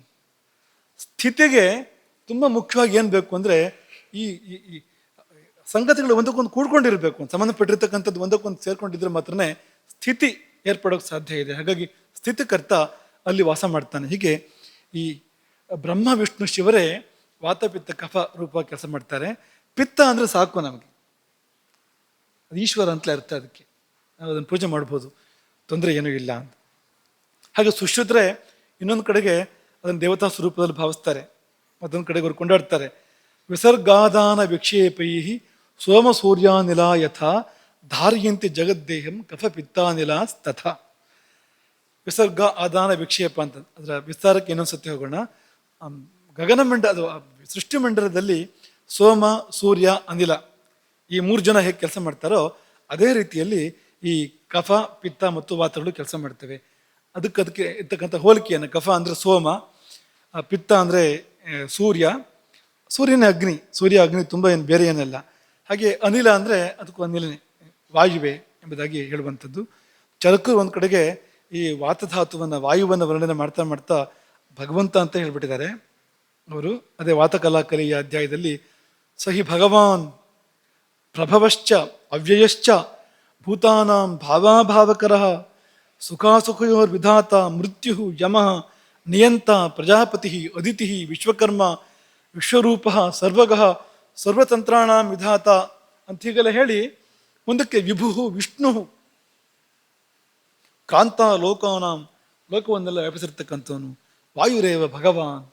ಸ್ಥಿತಿಗೆ ತುಂಬ ಮುಖ್ಯವಾಗಿ ಏನು ಬೇಕು ಅಂದರೆ ಈ ಸಂಗತಿಗಳು ಒಂದಕ್ಕೊಂದು ಕೂಡ್ಕೊಂಡಿರಬೇಕು, ಸಂಬಂಧಪಟ್ಟಿರ್ತಕ್ಕಂಥದ್ದು ಒಂದಕ್ಕೊಂದು ಸೇರ್ಕೊಂಡಿದ್ರೆ ಮಾತ್ರನೇ ಸ್ಥಿತಿ ಏರ್ಪಡೋಕೆ ಸಾಧ್ಯ ಇದೆ. ಹಾಗಾಗಿ ಸ್ಥಿತಿಕರ್ತ ಅಲ್ಲಿ ವಾಸ ಮಾಡ್ತಾನೆ. ಹೀಗೆ ಈ ಬ್ರಹ್ಮ ವಿಷ್ಣು ಶಿವರೇ ವಾತ ಪಿತ್ತ ಕಫ ರೂಪ ಕೆಲಸ ಮಾಡ್ತಾರೆ. ಪಿತ್ತ ಅಂದರೆ ಸಾಕು ನಮಗೆ, ಅದು ಈಶ್ವರ ಅಂತಲೇ ಅರ್ಥ. ಅದಕ್ಕೆ ನಾವು ಅದನ್ನು ಪೂಜೆ ಮಾಡ್ಬೋದು, ತೊಂದರೆ ಏನೂ ಇಲ್ಲ ಅಂತ. ಹಾಗೆ ಸುಶ್ರುತರೆ ಇನ್ನೊಂದು ಕಡೆಗೆ ಅದನ್ನು ದೇವತಾ ಸ್ವರೂಪದಲ್ಲಿ ಭಾವಿಸ್ತಾರೆ, ಮತ್ತೊಂದು ಕಡೆಗೆ ಅವರು ಕೊಂಡಾಡ್ತಾರೆ. ವಿಸರ್ಗಾದಾನ ವಿಕ್ಷೇಪೈ ಸೋಮ ಸೂರ್ಯಾನಿಲ ಯಥಾ ಧಾರ್ಯಂತಿ ಜಗದ್ದೇಹಂ ಕಫ ಪಿತ್ತಾನಿಲ ತಥಾ. ವಿಸರ್ಗ ಆದಾನ ವಿಕ್ಷೇಪ ಅಂತ ಅದರ ವಿಸ್ತಾರಕ್ಕೆ ಇನ್ನೊಂದು ಸತಿ ಹೋಗೋಣ. ಅದು ಸೃಷ್ಟಿ ಮಂಡಲದಲ್ಲಿ ಸೋಮ ಸೂರ್ಯ ಅನಿಲ ಈ ಮೂರು ಜನ ಹೇಗೆ ಕೆಲಸ ಮಾಡ್ತಾರೋ ಅದೇ ರೀತಿಯಲ್ಲಿ ಈ ಕಫ ಪಿತ್ತ ಮತ್ತು ವಾತಗಳು ಕೆಲಸ ಮಾಡ್ತವೆ. ಅದಕ್ಕೆ ಇರ್ತಕ್ಕಂಥ ಹೋಲಿಕೆಯನ್ನು, ಕಫ ಅಂದರೆ ಸೋಮ, ಪಿತ್ತ ಅಂದರೆ ಸೂರ್ಯ, ಸೂರ್ಯನೇ ಅಗ್ನಿ, ಸೂರ್ಯ ಅಗ್ನಿ ತುಂಬ ಏನು ಬೇರೆ ಏನಲ್ಲ. ಹಾಗೆ ಅನಿಲ ಅಂದರೆ ಅದಕ್ಕೂ ಅನಿಲನೇ, ವಾಯುವೆ ಎಂಬುದಾಗಿ ಹೇಳುವಂಥದ್ದು. ಚರಕರು ಒಂದು ಕಡೆಗೆ ಈ ವಾತಧಾತುವನ್ನು, ವಾಯುವನ್ನು ವರ್ಣನೆ ಮಾಡ್ತಾ ಮಾಡ್ತಾ ಭಗವಂತ ಅಂತ ಹೇಳ್ಬಿಟ್ಟಿದ್ದಾರೆ ಅವರು. ಅದೇ ವಾತಕಲಾಕಲಿಯ ಅಧ್ಯಾಯದಲ್ಲಿ ಸಹಿ ಭಗವಾನ್ ಪ್ರಭವಶ್ಚ ಅವ್ಯಯಶ್ಚ ಭೂತಾನಾಂ ಭಾವಾಭಾವಕರ ಸುಖಾಸುಖಯೋರ್ ವಿಧಾತ ಮೃತ್ಯು ಯಮಃ ನಿಯಂತ ಪ್ರಜಾಪತಿ ಅದಿತಿ ವಿಶ್ವಕರ್ಮ ವಿಶ್ವರೂಪ ಸರ್ವಗಃ ಸರ್ವತಂತ್ರಾಣಾಂ ವಿಧಾತ ಅಂತ ಹೀಗೆಲ್ಲ ಹೇಳಿ ಮುಂದಕ್ಕೆ ವಿಭು ವಿಷ್ಣು ಕಾಂತ ಲೋಕಾನಾಂ, ಲೋಕವನ್ನೆಲ್ಲ ವ್ಯಾಪಿಸಿರ್ತಕ್ಕಂಥವನು, ವಾಯುರೇವ ಭಗವಾನ್,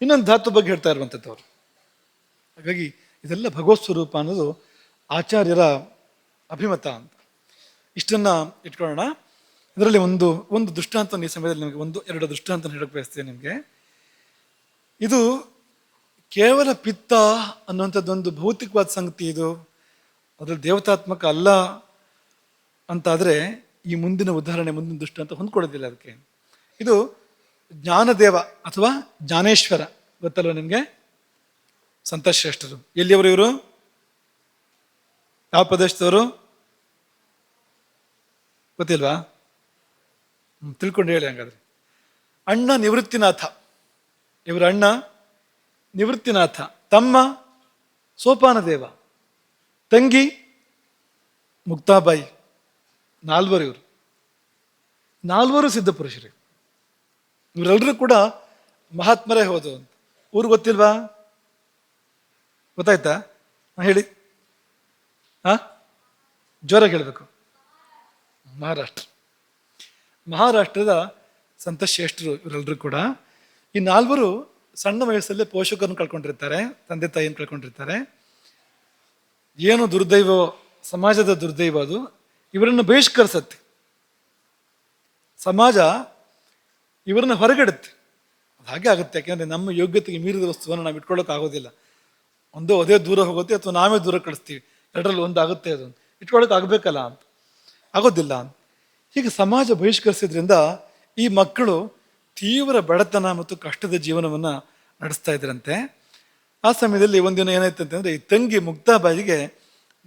ಇನ್ನೊಂದು ಧಾತು ಬಗ್ಗೆ ಹೇಳ್ತಾ ಇರುವಂಥದ್ದವರು. ಹಾಗಾಗಿ ಇದೆಲ್ಲ ಭಗವತ್ ಸ್ವರೂಪ ಅನ್ನೋದು ಆಚಾರ್ಯರ ಅಭಿಮತ ಅಂತ. ಇಷ್ಟನ್ನ ಇಟ್ಕೊಳ್ಳೋಣ. ಇದರಲ್ಲಿ ಒಂದು ದೃಷ್ಟಾಂತ ಈ ಸಮಯದಲ್ಲಿ ನಿಮಗೆ ಎರಡು ದೃಷ್ಟಾಂತ ಹೇಳಕ್ಕೆ ಬಯಸ್ತೇನೆ ನಿಮಗೆ. ಇದು ಕೇವಲ ಪಿತ್ತ ಅನ್ನುವಂಥದ್ದೊಂದು ಭೌತಿಕವಾದ ಸಂಗತಿ, ಇದು ಅದ್ರಲ್ಲಿ ದೇವತಾತ್ಮಕ ಅಲ್ಲ ಅಂತಾದರೆ ಈ ಮುಂದಿನ ಉದಾಹರಣೆ, ಮುಂದಿನ ದೃಷ್ಟಾಂತ ಹೊಂದ್ಕೊಳ್ಳೋದಿಲ್ಲ ಅದಕ್ಕೆ. ಇದು ಜ್ಞಾನದೇವ ಅಥವಾ ಜ್ಞಾನೇಶ್ವರ ಗೊತ್ತಲ್ವ ನಿಮಗೆ? ಸಂತಶ್ರೇಷ್ಠರು ಎಲ್ಲಿಯವರು ಇವರು? ಯಾವ ಪ್ರದೇಶದವರು ಗೊತ್ತಿಲ್ವಾ? ತಿಳ್ಕೊಂಡು ಹೇಳಿ ಹಂಗಾದ್ರೆ. ಅಣ್ಣ ನಿವೃತ್ತಿನಾಥ, ಇವರ ಅಣ್ಣ ನಿವೃತ್ತಿನಾಥ, ತಮ್ಮ ಸೋಪಾನ ದೇವ, ತಂಗಿ ಮುಕ್ತಾಬಾಯಿ, ನಾಲ್ವರು. ಇವರು ನಾಲ್ವರು ಸಿದ್ಧ ಪುರುಷರು. ಇವರೆಲ್ಲರೂ ಕೂಡ ಮಹಾತ್ಮರೇ ಹೋದು ಅಂತ. ಊರು ಗೊತ್ತಿಲ್ವಾ? ಗೊತ್ತಾಯ್ತಾ? ಹೇಳಿ. ಜೋರಾಗಿ ಹೇಳಬೇಕು. ಮಹಾರಾಷ್ಟ್ರದ ಸಂತಶ್ರೇಷ್ಠರು ಇವರೆಲ್ಲರೂ ಕೂಡ. ಈ ನಾಲ್ವರು ಸಣ್ಣ ವಯಸ್ಸಲ್ಲೇ ಪೋಷಕರನ್ನು ಕಳ್ಕೊಂಡಿರ್ತಾರೆ, ತಂದೆ ತಾಯಿಯನ್ನು ಕಳ್ಕೊಂಡಿರ್ತಾರೆ. ಏನು ದುರ್ದೈವ, ಸಮಾಜದ ದುರ್ದೈವ ಅದು. ಇವರನ್ನು ಬಹಿಷ್ಕರಿಸತ್ತೆ ಸಮಾಜ, ಇವರನ್ನ ಹೊರಗಿಡುತ್ತೆ. ಅದು ಹಾಗೆ ಆಗುತ್ತೆ, ಯಾಕೆಂದರೆ ನಮ್ಮ ಯೋಗ್ಯತೆಗೆ ಮೀರಿದ ವಸ್ತುವನ್ನು ನಾವು ಇಟ್ಕೊಳ್ಳೋಕೆ ಆಗೋದಿಲ್ಲ. ಒಂದು ಅದೇ ದೂರ ಹೋಗುತ್ತೆ ಅಥವಾ ನಾವೇ ದೂರ ಕಳಿಸ್ತೀವಿ, ಎರಡರಲ್ಲಿ ಒಂದು ಆಗುತ್ತೆ. ಅದು ಇಟ್ಕೊಳ್ಳೋಕೆ ಆಗಬೇಕಲ್ಲ ಅಂತ, ಆಗೋದಿಲ್ಲ ಅಂತ. ಹೀಗೆ ಸಮಾಜ ಬಹಿಷ್ಕರಿಸಿದ್ರಿಂದ ಈ ಮಕ್ಕಳು ತೀವ್ರ ಬಡತನ ಮತ್ತು ಕಷ್ಟದ ಜೀವನವನ್ನು ನಡೆಸ್ತಾ ಇದ್ರಂತೆ. ಆ ಸಮಯದಲ್ಲಿ ಒಂದಿನ ಏನಾಯ್ತು ಅಂತಂದ್ರೆ ಈ ತಂಗಿ ಮುಕ್ತಾಬಾಯಿಗೆ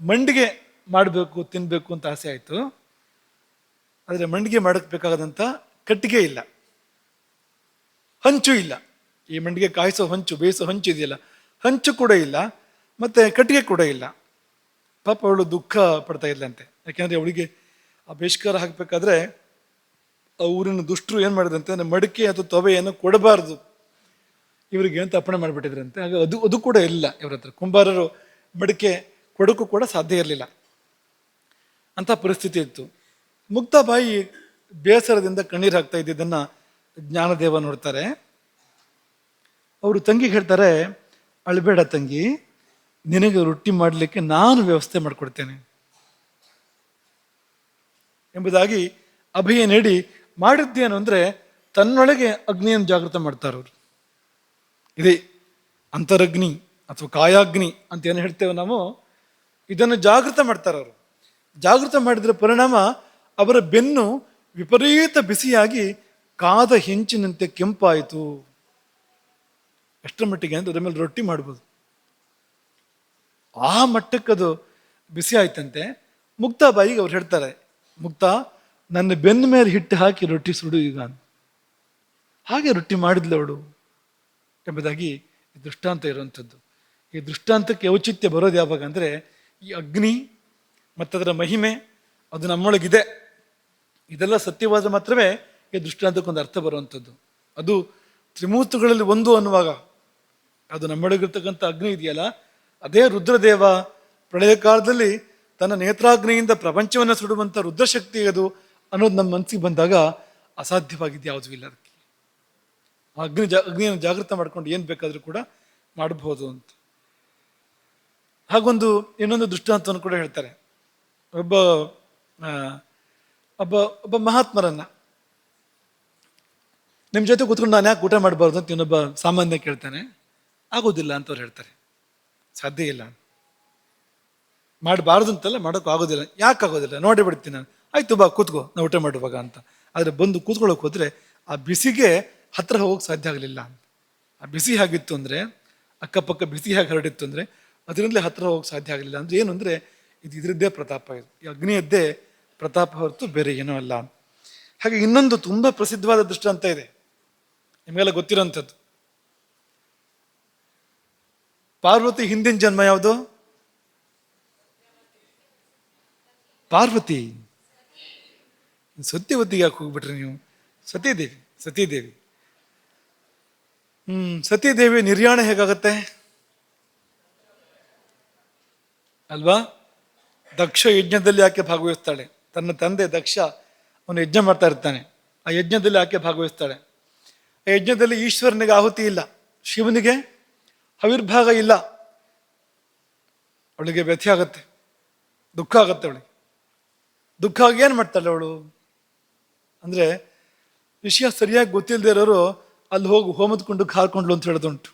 ಮಂಡಿಗೆ ಮಾಡಬೇಕು ತಿನ್ಬೇಕು ಅಂತ ಆಸೆ ಆಯಿತು. ಆದರೆ ಮಂಡಿಗೆ ಮಾಡಕ್ಕೆ ಬೇಕಾದಂಥ ಕಟ್ಟಿಗೆ ಇಲ್ಲ, ಹಂಚು ಇಲ್ಲ. ಈ ಮಂಡಿಗೆ ಕಾಯಿಸೋ ಹಂಚು, ಬೇಯಿಸೋ ಹಂಚು ಇದೆಯಲ್ಲ, ಹಂಚು ಕೂಡ ಇಲ್ಲ, ಮತ್ತೆ ಕಟ್ಟಿಗೆ ಕೂಡ ಇಲ್ಲ. ಪಾಪ ಅವಳು ದುಃಖ ಪಡ್ತಾ ಇದ್ಲಂತೆ. ಯಾಕೆಂದ್ರೆ ಅವಳಿಗೆ ಆ ಬೇಷ್ಕಾರ ಹಾಕಬೇಕಾದ್ರೆ ಆ ಊರಿನ ದುಷ್ಟರು ಏನು ಮಾಡಿದ್ರಂತೆ, ಮಡಿಕೆ ಅಥವಾ ತೊವೆಯನ್ನು ಕೊಡಬಾರ್ದು ಇವರಿಗೆ ಅಂತ ಅಪ್ಪಣೆ ಮಾಡಿಬಿಟ್ಟಿದ್ರಂತೆ. ಆಗ ಅದು ಕೂಡ ಇಲ್ಲ ಇವ್ರ ಹತ್ರ. ಕುಂಬಾರರು ಮಡಿಕೆ ಕೊಡೋಕ್ಕೂ ಕೂಡ ಸಾಧ್ಯ ಇರಲಿಲ್ಲ, ಅಂತ ಪರಿಸ್ಥಿತಿ ಇತ್ತು. ಮುಕ್ತಾಬಾಯಿ ಬೇಸರದಿಂದ ಕಣ್ಣೀರು ಹಾಕ್ತಾ ಇದ್ದಿದ್ದನ್ನು ಜ್ಞಾನದೇವ ನೋಡ್ತಾರೆ. ಅವರು ತಂಗಿಗೆ ಹೇಳ್ತಾರೆ, ಅಳಬೇಡ ತಂಗಿ, ನಿನಗೆ ರೊಟ್ಟಿ ಮಾಡಲಿಕ್ಕೆ ನಾನು ವ್ಯವಸ್ಥೆ ಮಾಡಿಕೊಡ್ತೇನೆ ಎಂಬುದಾಗಿ ಅಭಯ ನೀಡಿ ಮಾಡಿದ್ದೇನು ಅಂದರೆ ತನ್ನೊಳಗೆ ಅಗ್ನಿಯನ್ನು ಜಾಗೃತ ಮಾಡ್ತಾರವರು. ಇದೇ ಅಂತರಗ್ನಿ ಅಥವಾ ಕಾಯಾಗ್ನಿ ಅಂತ ಏನು ಹೇಳ್ತೇವೆ ನಾವು, ಇದನ್ನು ಜಾಗೃತ ಮಾಡ್ತಾರವರು. ಜಾಗೃತ ಮಾಡಿದ್ರ ಪರಿಣಾಮ ಅವರ ಬೆನ್ನು ವಿಪರೀತ ಬಿಸಿಯಾಗಿ ಕಾದ ಹೆಂಚಿನಂತೆ ಕೆಂಪಾಯಿತು. ಎಷ್ಟರ ಮಟ್ಟಿಗೆ ಅಂದರೆ ಅದರ ಮೇಲೆ ರೊಟ್ಟಿ ಮಾಡ್ಬೋದು, ಆ ಮಟ್ಟಕ್ಕದು ಬಿಸಿ ಆಯ್ತಂತೆ. ಮುಕ್ತಾಬಾಯಿಗೆ ಅವ್ರು ಹೇಳ್ತಾರೆ, ಮುಕ್ತಾ ನನ್ನ ಬೆನ್ನ ಮೇಲೆ ಹಿಟ್ಟು ಹಾಕಿ ರೊಟ್ಟಿ ಸುಡು ಈಗ. ಹಾಗೆ ರೊಟ್ಟಿ ಮಾಡಿದ್ಲು ಅವಳು ಎಂಬುದಾಗಿ ಈ ದೃಷ್ಟಾಂತ ಇರುವಂಥದ್ದು. ಈ ದೃಷ್ಟಾಂತಕ್ಕೆ ಔಚಿತ್ಯ ಬರೋದು ಯಾವಾಗ ಅಂದರೆ, ಈ ಅಗ್ನಿ ಮತ್ತದರ ಮಹಿಮೆ ಅದು ನಮ್ಮೊಳಗಿದೆ. ಇದೆಲ್ಲ ಸತ್ಯವಾದ ಮಾತ್ರವೇ ಈ ದೃಷ್ಟಾಂತಕ್ಕೊಂದು ಅರ್ಥ ಬರುವಂಥದ್ದು. ಅದು ತ್ರಿಮೂರ್ತಗಳಲ್ಲಿ ಒಂದು ಅನ್ನುವಾಗ ಅದು ನಮ್ಮೊಳಗಿರ್ತಕ್ಕಂಥ ಅಗ್ನಿ ಇದೆಯಲ್ಲ, ಅದೇ ರುದ್ರದೇವ ಪ್ರಳಯ ಕಾಲದಲ್ಲಿ ತನ್ನ ನೇತ್ರಾಗ್ನಿಯಿಂದ ಪ್ರಪಂಚವನ್ನು ಸುಡುವಂಥ ರುದ್ರಶಕ್ತಿ ಅದು ಅನ್ನೋದು ನಮ್ಮ ಮನಸ್ಸಿಗೆ ಬಂದಾಗ ಅಸಾಧ್ಯವಾಗಿದ್ದು ಯಾವುದೂ ಇಲ್ಲ. ಅದಕ್ಕೆ ಆ ಅಗ್ನಿಯನ್ನು ಜಾಗೃತ ಮಾಡ್ಕೊಂಡು ಏನು ಬೇಕಾದರೂ ಕೂಡ ಮಾಡಬಹುದು ಅಂತ. ಹಾಗೊಂದು ಇನ್ನೊಂದು ದೃಷ್ಟಾಂತವನ್ನು ಕೂಡ ಹೇಳ್ತಾರೆ. ಒಬ್ಬ ಒಬ್ಬ ಒಬ್ಬ ಮಹಾತ್ಮರನ್ನ ನಿಮ್ಮ ಜೊತೆ ಕೂತ್ಕೊಂಡು ನಾನು ಯಾಕೆ ಊಟ ಮಾಡಬಾರ್ದು ಅಂತ ಇನ್ನೊಬ್ಬ ಸಾಮಾನ್ಯ ಕೇಳ್ತಾನೆ. ಆಗೋದಿಲ್ಲ ಅಂತವ್ರು ಹೇಳ್ತಾರೆ, ಸಾಧ್ಯ ಇಲ್ಲ. ಮಾಡಬಾರ್ದು ಅಂತಲ್ಲ, ಮಾಡೋಕೆ ಆಗೋದಿಲ್ಲ. ಯಾಕೆ ಆಗೋದಿಲ್ಲ ನೋಡಿ ಬಿಡ್ತೀನಿ ನಾನು. ಆಯ್ತು ಬಾ ಕೂತ್ಕೋ, ನಾವು ಊಟ ಮಾಡುವಾಗ ಅಂತ. ಆದರೆ ಬಂದು ಕೂತ್ಕೊಳ್ಳೋಕೆ ಹೋದ್ರೆ ಆ ಬಿಸಿಗೆ ಹತ್ರ ಹೋಗೋಕೆ ಸಾಧ್ಯ ಆಗಲಿಲ್ಲ. ಆ ಬಿಸಿ ಹೇಗಿತ್ತು ಅಂದರೆ, ಅಕ್ಕಪಕ್ಕ ಬಿಸಿ ಹೇಗೆ ಹರಡಿತ್ತು ಅಂದರೆ ಅದರಿಂದಲೇ ಹತ್ರ ಹೋಗೋಕೆ ಸಾಧ್ಯ ಆಗಲಿಲ್ಲ. ಅಂದರೆ ಏನು ಅಂದರೆ ಇದು ಇದರದ್ದೇ ಪ್ರತಾಪ, ಇದು ಈ ಅಗ್ನಿಯದ್ದೇ ಪ್ರತಾಪ ಹೊರತು ಬೇರೆ ಏನೂ ಅಲ್ಲ. ಹಾಗೆ ಇನ್ನೊಂದು ತುಂಬ ಪ್ರಸಿದ್ಧವಾದ ದೃಷ್ಟಾಂತ ಇದೆ, ನಿಮಗೆಲ್ಲ ಗೊತ್ತಿರೋಂಥದ್ದು. ಪಾರ್ವತಿ ಹಿಂದಿನ ಜನ್ಮ ಯಾವುದು? ಪಾರ್ವತಿ. ಸತ್ಯವತಿಗೆ ಯಾಕೆ ಹೋಗ್ಬಿಟ್ರಿ ನೀವು? ಸತೀದೇವಿ. ಸತೀದೇವಿ ಸತೀದೇವಿ ನಿರ್ಯಾಣ ಹೇಗಾಗತ್ತೆ ಅಲ್ವಾ? ದಕ್ಷ ಯಜ್ಞದಲ್ಲಿ ಆಕೆ ಭಾಗವಹಿಸ್ತಾಳೆ. ತನ್ನ ತಂದೆ ದಕ್ಷ ಅವನು ಯಜ್ಞ ಮಾಡ್ತಾ ಇರ್ತಾನೆ, ಆ ಯಜ್ಞದಲ್ಲಿ ಆಕೆ ಭಾಗವಹಿಸ್ತಾಳೆ. ಆ ಯಜ್ಞದಲ್ಲಿ ಈಶ್ವರನಿಗೆ ಆಹುತಿ ಇಲ್ಲ, ಶಿವನಿಗೆ ಆವಿರ್ಭಾಗ ಇಲ್ಲ. ಅವಳಿಗೆ ವ್ಯಥೆ ಆಗತ್ತೆ, ದುಃಖ ಆಗತ್ತೆ. ಅವಳಿಗೆ ದುಃಖ ಆಗಿ ಏನು ಮಾಡ್ತಾಳೆ ಅವಳು ಅಂದರೆ, ವಿಷಯ ಸರಿಯಾಗಿ ಗೊತ್ತಿಲ್ಲದೆ ಇರೋರು ಅಲ್ಲಿ ಹೋಗಿ ಹೋಮದ ಕುಂಡಕ್ಕೆ ಹಾರ್ಕೊಂಡ್ಲು ಅಂತ ಹೇಳೋದುಂಟು.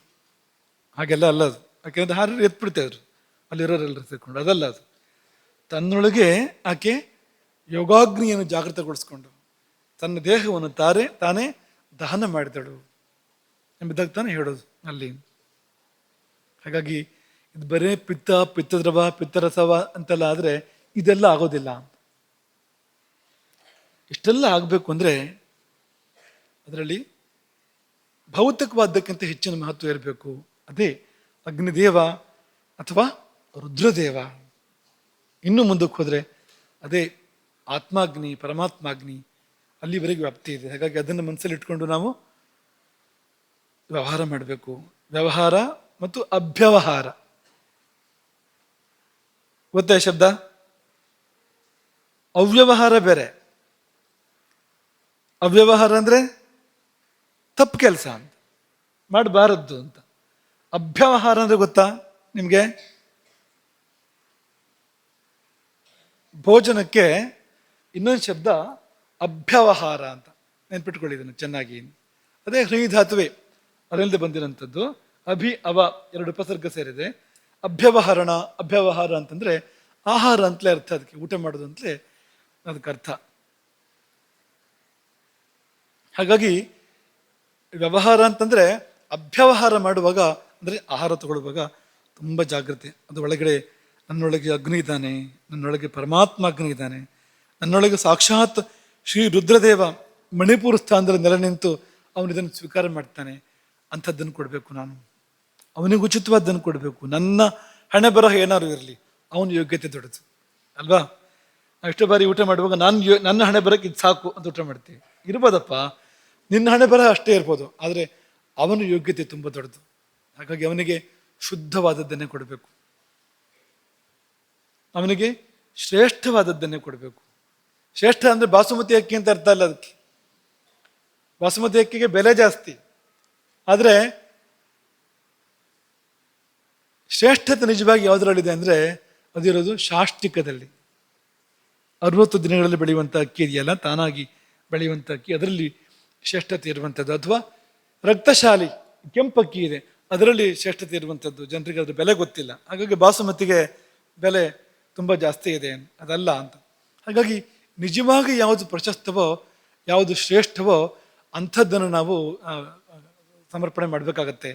ಹಾಗೆಲ್ಲ ಅಲ್ಲ ಅದು. ಯಾಕೆಂದ್ರೆ ಹಾರಿ ಎತ್ಬಿಡ್ತಾ ಇದ್ರು ಅಲ್ಲಿರೋರೆಲ್ಲರೂ ಸೇರ್ಕೊಂಡು. ಅದಲ್ಲ ಅದು. ತನ್ನೊಳಗೆ ಆಕೆ ಯೋಗಾಗ್ನಿಯನ್ನು ಜಾಗೃತಗೊಳಿಸ್ಕೊಂಡು ತನ್ನ ದೇಹವನ್ನು ತಾನೇ ದಹನ ಮಾಡಿದಳು ಎಂಬುದಾಗಿ ತಾನೇ ಹೇಳೋದು ಅಲ್ಲಿ. ಹಾಗಾಗಿ ಇದು ಬರೇ ಪಿತ್ತದ್ರವ ಪಿತ್ತರಸವ ಅಂತೆಲ್ಲ ಆದರೆ ಇದೆಲ್ಲ ಆಗೋದಿಲ್ಲ. ಇಷ್ಟೆಲ್ಲ ಆಗಬೇಕು ಅಂದರೆ ಅದರಲ್ಲಿ ಭೌತಿಕವಾದಕ್ಕಿಂತ ಹೆಚ್ಚಿನ ಮಹತ್ವ ಇರಬೇಕು. ಅದೇ ಅಗ್ನಿದೇವ ಅಥವಾ ರುದ್ರದೇವ. ಇನ್ನೂ ಮುಂದಕ್ಕೆ ಹೋದರೆ ಅದೇ ಆತ್ಮಾಗ್ನಿ, ಪರಮಾತ್ಮಾಗ್ನಿ, ಅಲ್ಲಿವರೆಗೆ ವ್ಯಾಪ್ತಿ ಇದೆ. ಹಾಗಾಗಿ ಅದನ್ನು ಮನಸ್ಸಲ್ಲಿ ಇಟ್ಕೊಂಡು ನಾವು ವ್ಯವಹಾರ ಮಾಡಬೇಕು. ವ್ಯವಹಾರ ಮತ್ತು ಅವ್ಯವಹಾರ ಗೊತ್ತಾ ಶಬ್ದ? ಅವ್ಯವಹಾರ ಬೇರೆ, ಅವ್ಯವಹಾರ ಅಂದರೆ ತಪ್ಪು ಕೆಲಸ ಅಂತ, ಮಾಡಬಾರದ್ದು ಅಂತ. ಅವ್ಯವಹಾರ ಅಂದರೆ ಗೊತ್ತಾ ನಿಮಗೆ? ಭೋಜನಕ್ಕೆ ಇನ್ನೊಂದು ಶಬ್ದ ಅವ್ಯವಹಾರ ಅಂತ, ನೆನ್ಪಿಟ್ಕೊಳ್ಳಿ ಇದನ್ನು ಚೆನ್ನಾಗಿ. ಅದೇ ಹೃದಯಧಾತುವೆ ಅದರಿಂದ ಬಂದಿರೋಂಥದ್ದು. ಅಭಿ ಅವ ಎರಡು ಉಪಸರ್ಗ ಸೇರಿದೆ. ಅವ್ಯವಹಾರ ಅಂತಂದ್ರೆ ಆಹಾರ ಅಂತಲೇ ಅರ್ಥ. ಅದಕ್ಕೆ ಊಟ ಮಾಡೋದು ಅಂತಲೇ ಅದಕ್ಕೆ ಅರ್ಥ. ಹಾಗಾಗಿ ವ್ಯವಹಾರ ಅಂತಂದ್ರೆ ಅವ್ಯವಹಾರ ಮಾಡುವಾಗ ಅಂದರೆ ಆಹಾರ ತಗೊಳ್ಳುವಾಗ ತುಂಬ ಜಾಗ್ರತೆ. ಅದು ಒಳಗಡೆ ನನ್ನೊಳಗೆ ಅಗ್ನಿ ಇದ್ದಾನೆ, ನನ್ನೊಳಗೆ ಪರಮಾತ್ಮ ಅಗ್ನಿ ಇದ್ದಾನೆ, ನನ್ನೊಳಗೆ ಸಾಕ್ಷಾತ್ ಶ್ರೀ ರುದ್ರದೇವ ಮಣಿಪುರ ಸ್ಥಾನದಲ್ಲಿ ನೆಲೆ ನಿಂತು ಅವನು ಇದನ್ನು ಸ್ವೀಕಾರ ಮಾಡ್ತಾನೆ. ಅಂಥದ್ದನ್ನು ಕೊಡಬೇಕು ನಾನು, ಅವನಿಗೆ ಉಚಿತವಾದ್ದನ್ನು ಕೊಡಬೇಕು. ನನ್ನ ಹಣೆ ಬರಹ ಏನಾದ್ರು ಇರಲಿ, ಅವನ ಯೋಗ್ಯತೆ ದೊಡ್ಡದು ಅಲ್ವಾ? ಎಷ್ಟೋ ಬಾರಿ ಊಟ ಮಾಡುವಾಗ ನನ್ನ ಹಣೆ ಬರಕ್ಕೆ ಇದು ಸಾಕು ಅಂತ ಊಟ ಮಾಡ್ತೀವಿ. ಇರ್ಬೋದಪ್ಪ, ನಿನ್ನ ಹಣೆ ಬರಹ ಅಷ್ಟೇ ಇರ್ಬೋದು, ಆದರೆ ಅವನ ಯೋಗ್ಯತೆ ತುಂಬ ದೊಡ್ಡದು. ಹಾಗಾಗಿ ಅವನಿಗೆ ಶುದ್ಧವಾದದ್ದನ್ನೇ ಕೊಡಬೇಕು, ಅವನಿಗೆ ಶ್ರೇಷ್ಠವಾದದ್ದನ್ನೇ ಕೊಡಬೇಕು. ಶ್ರೇಷ್ಠ ಅಂದರೆ ಬಾಸುಮತಿ ಅಕ್ಕಿ ಅಂತ ಅರ್ಥ ಅಲ್ಲ. ಅದಕ್ಕೆ ಬಾಸುಮತಿ ಅಕ್ಕಿಗೆ ಬೆಲೆ ಜಾಸ್ತಿ, ಆದರೆ ಶ್ರೇಷ್ಠತೆ ನಿಜವಾಗಿ ಯಾವುದರಲ್ಲಿದೆ ಅಂದರೆ ಅದಿರೋದು ಶಾಷ್ಟಿಕದಲ್ಲಿ. 60 ದಿನಗಳಲ್ಲಿ ಬೆಳೆಯುವಂಥ ಅಕ್ಕಿ ಇದೆಯಲ್ಲ, ತಾನಾಗಿ ಬೆಳೆಯುವಂಥ ಅಕ್ಕಿ, ಅದರಲ್ಲಿ ಶ್ರೇಷ್ಠತೆ ಇರುವಂಥದ್ದು. ಅಥವಾ ರಕ್ತಶಾಲಿ ಕೆಂಪಕ್ಕಿ ಇದೆ, ಅದರಲ್ಲಿ ಶ್ರೇಷ್ಠತೆ ಇರುವಂಥದ್ದು. ಜನರಿಗೆ ಅದ್ರ ಬೆಲೆ ಗೊತ್ತಿಲ್ಲ, ಹಾಗಾಗಿ ಬಾಸುಮತಿಗೆ ಬೆಲೆ ತುಂಬ ಜಾಸ್ತಿ ಇದೆ, ಅದಲ್ಲ ಅಂತ. ಹಾಗಾಗಿ ನಿಜವಾಗಿ ಯಾವುದು ಪ್ರಶಸ್ತವೋ, ಯಾವುದು ಶ್ರೇಷ್ಠವೋ ಅಂಥದ್ದನ್ನು ನಾವು ಸಮರ್ಪಣೆ ಮಾಡಬೇಕಾಗತ್ತೆ.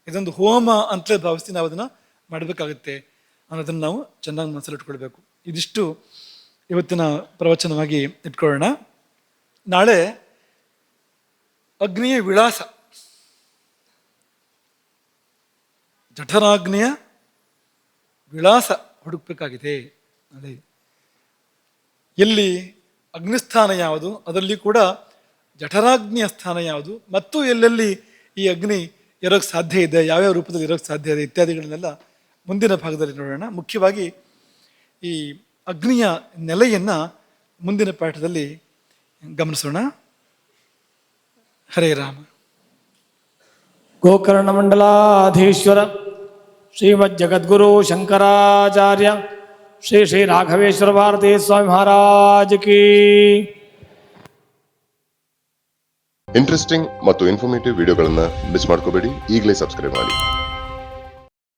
ಇದೊಂದು ಹೋಮ ಅಂತಲೇ ಭಾವಿಸಿ ನಾವು ಅದನ್ನು ಮಾಡಬೇಕಾಗತ್ತೆ ಅನ್ನೋದನ್ನು ನಾವು ಚೆನ್ನಾಗಿ ಮನಸ್ಸಲ್ಲಿಟ್ಕೊಳ್ಬೇಕು. ಇದಿಷ್ಟು ಇವತ್ತಿನ ಪ್ರವಚನವಾಗಿ ಇಟ್ಕೊಳ್ಳೋಣ. ನಾಳೆ ಅಗ್ನಿಯ ವಿಳಾಸ, ಜಠರಾಗ್ನಿಯ ವಿಳಾಸ ಹುಡುಕಬೇಕಾಗಿದೆ. ಅದೇ ಎಲ್ಲಿ ಅಗ್ನಿಸ್ಥಾನ ಯಾವುದು, ಅದರಲ್ಲಿ ಕೂಡ ಜಠರಾಗ್ನಿಯ ಸ್ಥಾನ ಯಾವುದು, ಮತ್ತು ಎಲ್ಲೆಲ್ಲಿ ಈ ಅಗ್ನಿ ಇರೋಕ್ಕೆ ಸಾಧ್ಯ ಇದೆ, ಯಾವ್ಯಾವ ರೂಪದಲ್ಲಿ ಇರೋಕ್ಕೆ ಸಾಧ್ಯ ಇದೆ ಇತ್ಯಾದಿಗಳನ್ನೆಲ್ಲ ಮುಂದಿನ ಭಾಗದಲ್ಲಿ ನೋಡೋಣ. ಮುಖ್ಯವಾಗಿ ಈ ಅಗ್ನಿಯ ನೆಲೆಯನ್ನು ಮುಂದಿನ ಪಾಠದಲ್ಲಿ ಗಮನಿಸೋಣ. ಹರೇ ರಾಮ. ಗೋಕರ್ಣ ಮಂಡಲಾಧೀಶ್ವರ ಶ್ರೀಮಜ್ಜಗದ್ಗುರು ಶಂಕರಾಚಾರ್ಯ ಶ್ರೀ ಶ್ರೀ ರಾಘವೇಶ್ವರ ಭಾರತೀ ಸ್ವಾಮಿ ಮಹಾರಾಜ್ ಕೀ. ಇಂಟ್ರೆಸ್ಟಿಂಗ್ ಮತ್ತು ಇನ್ಫಾರ್ಮೇಟಿವ್ ವಿಡಿಯೋಗಳನ್ನು ಮಿಸ್ ಮಾಡ್ಕೋಬೇಡಿ, ಈಗಲೇ ಸಬ್ಸ್ಕ್ರೈಬ್ ಮಾಡಿ.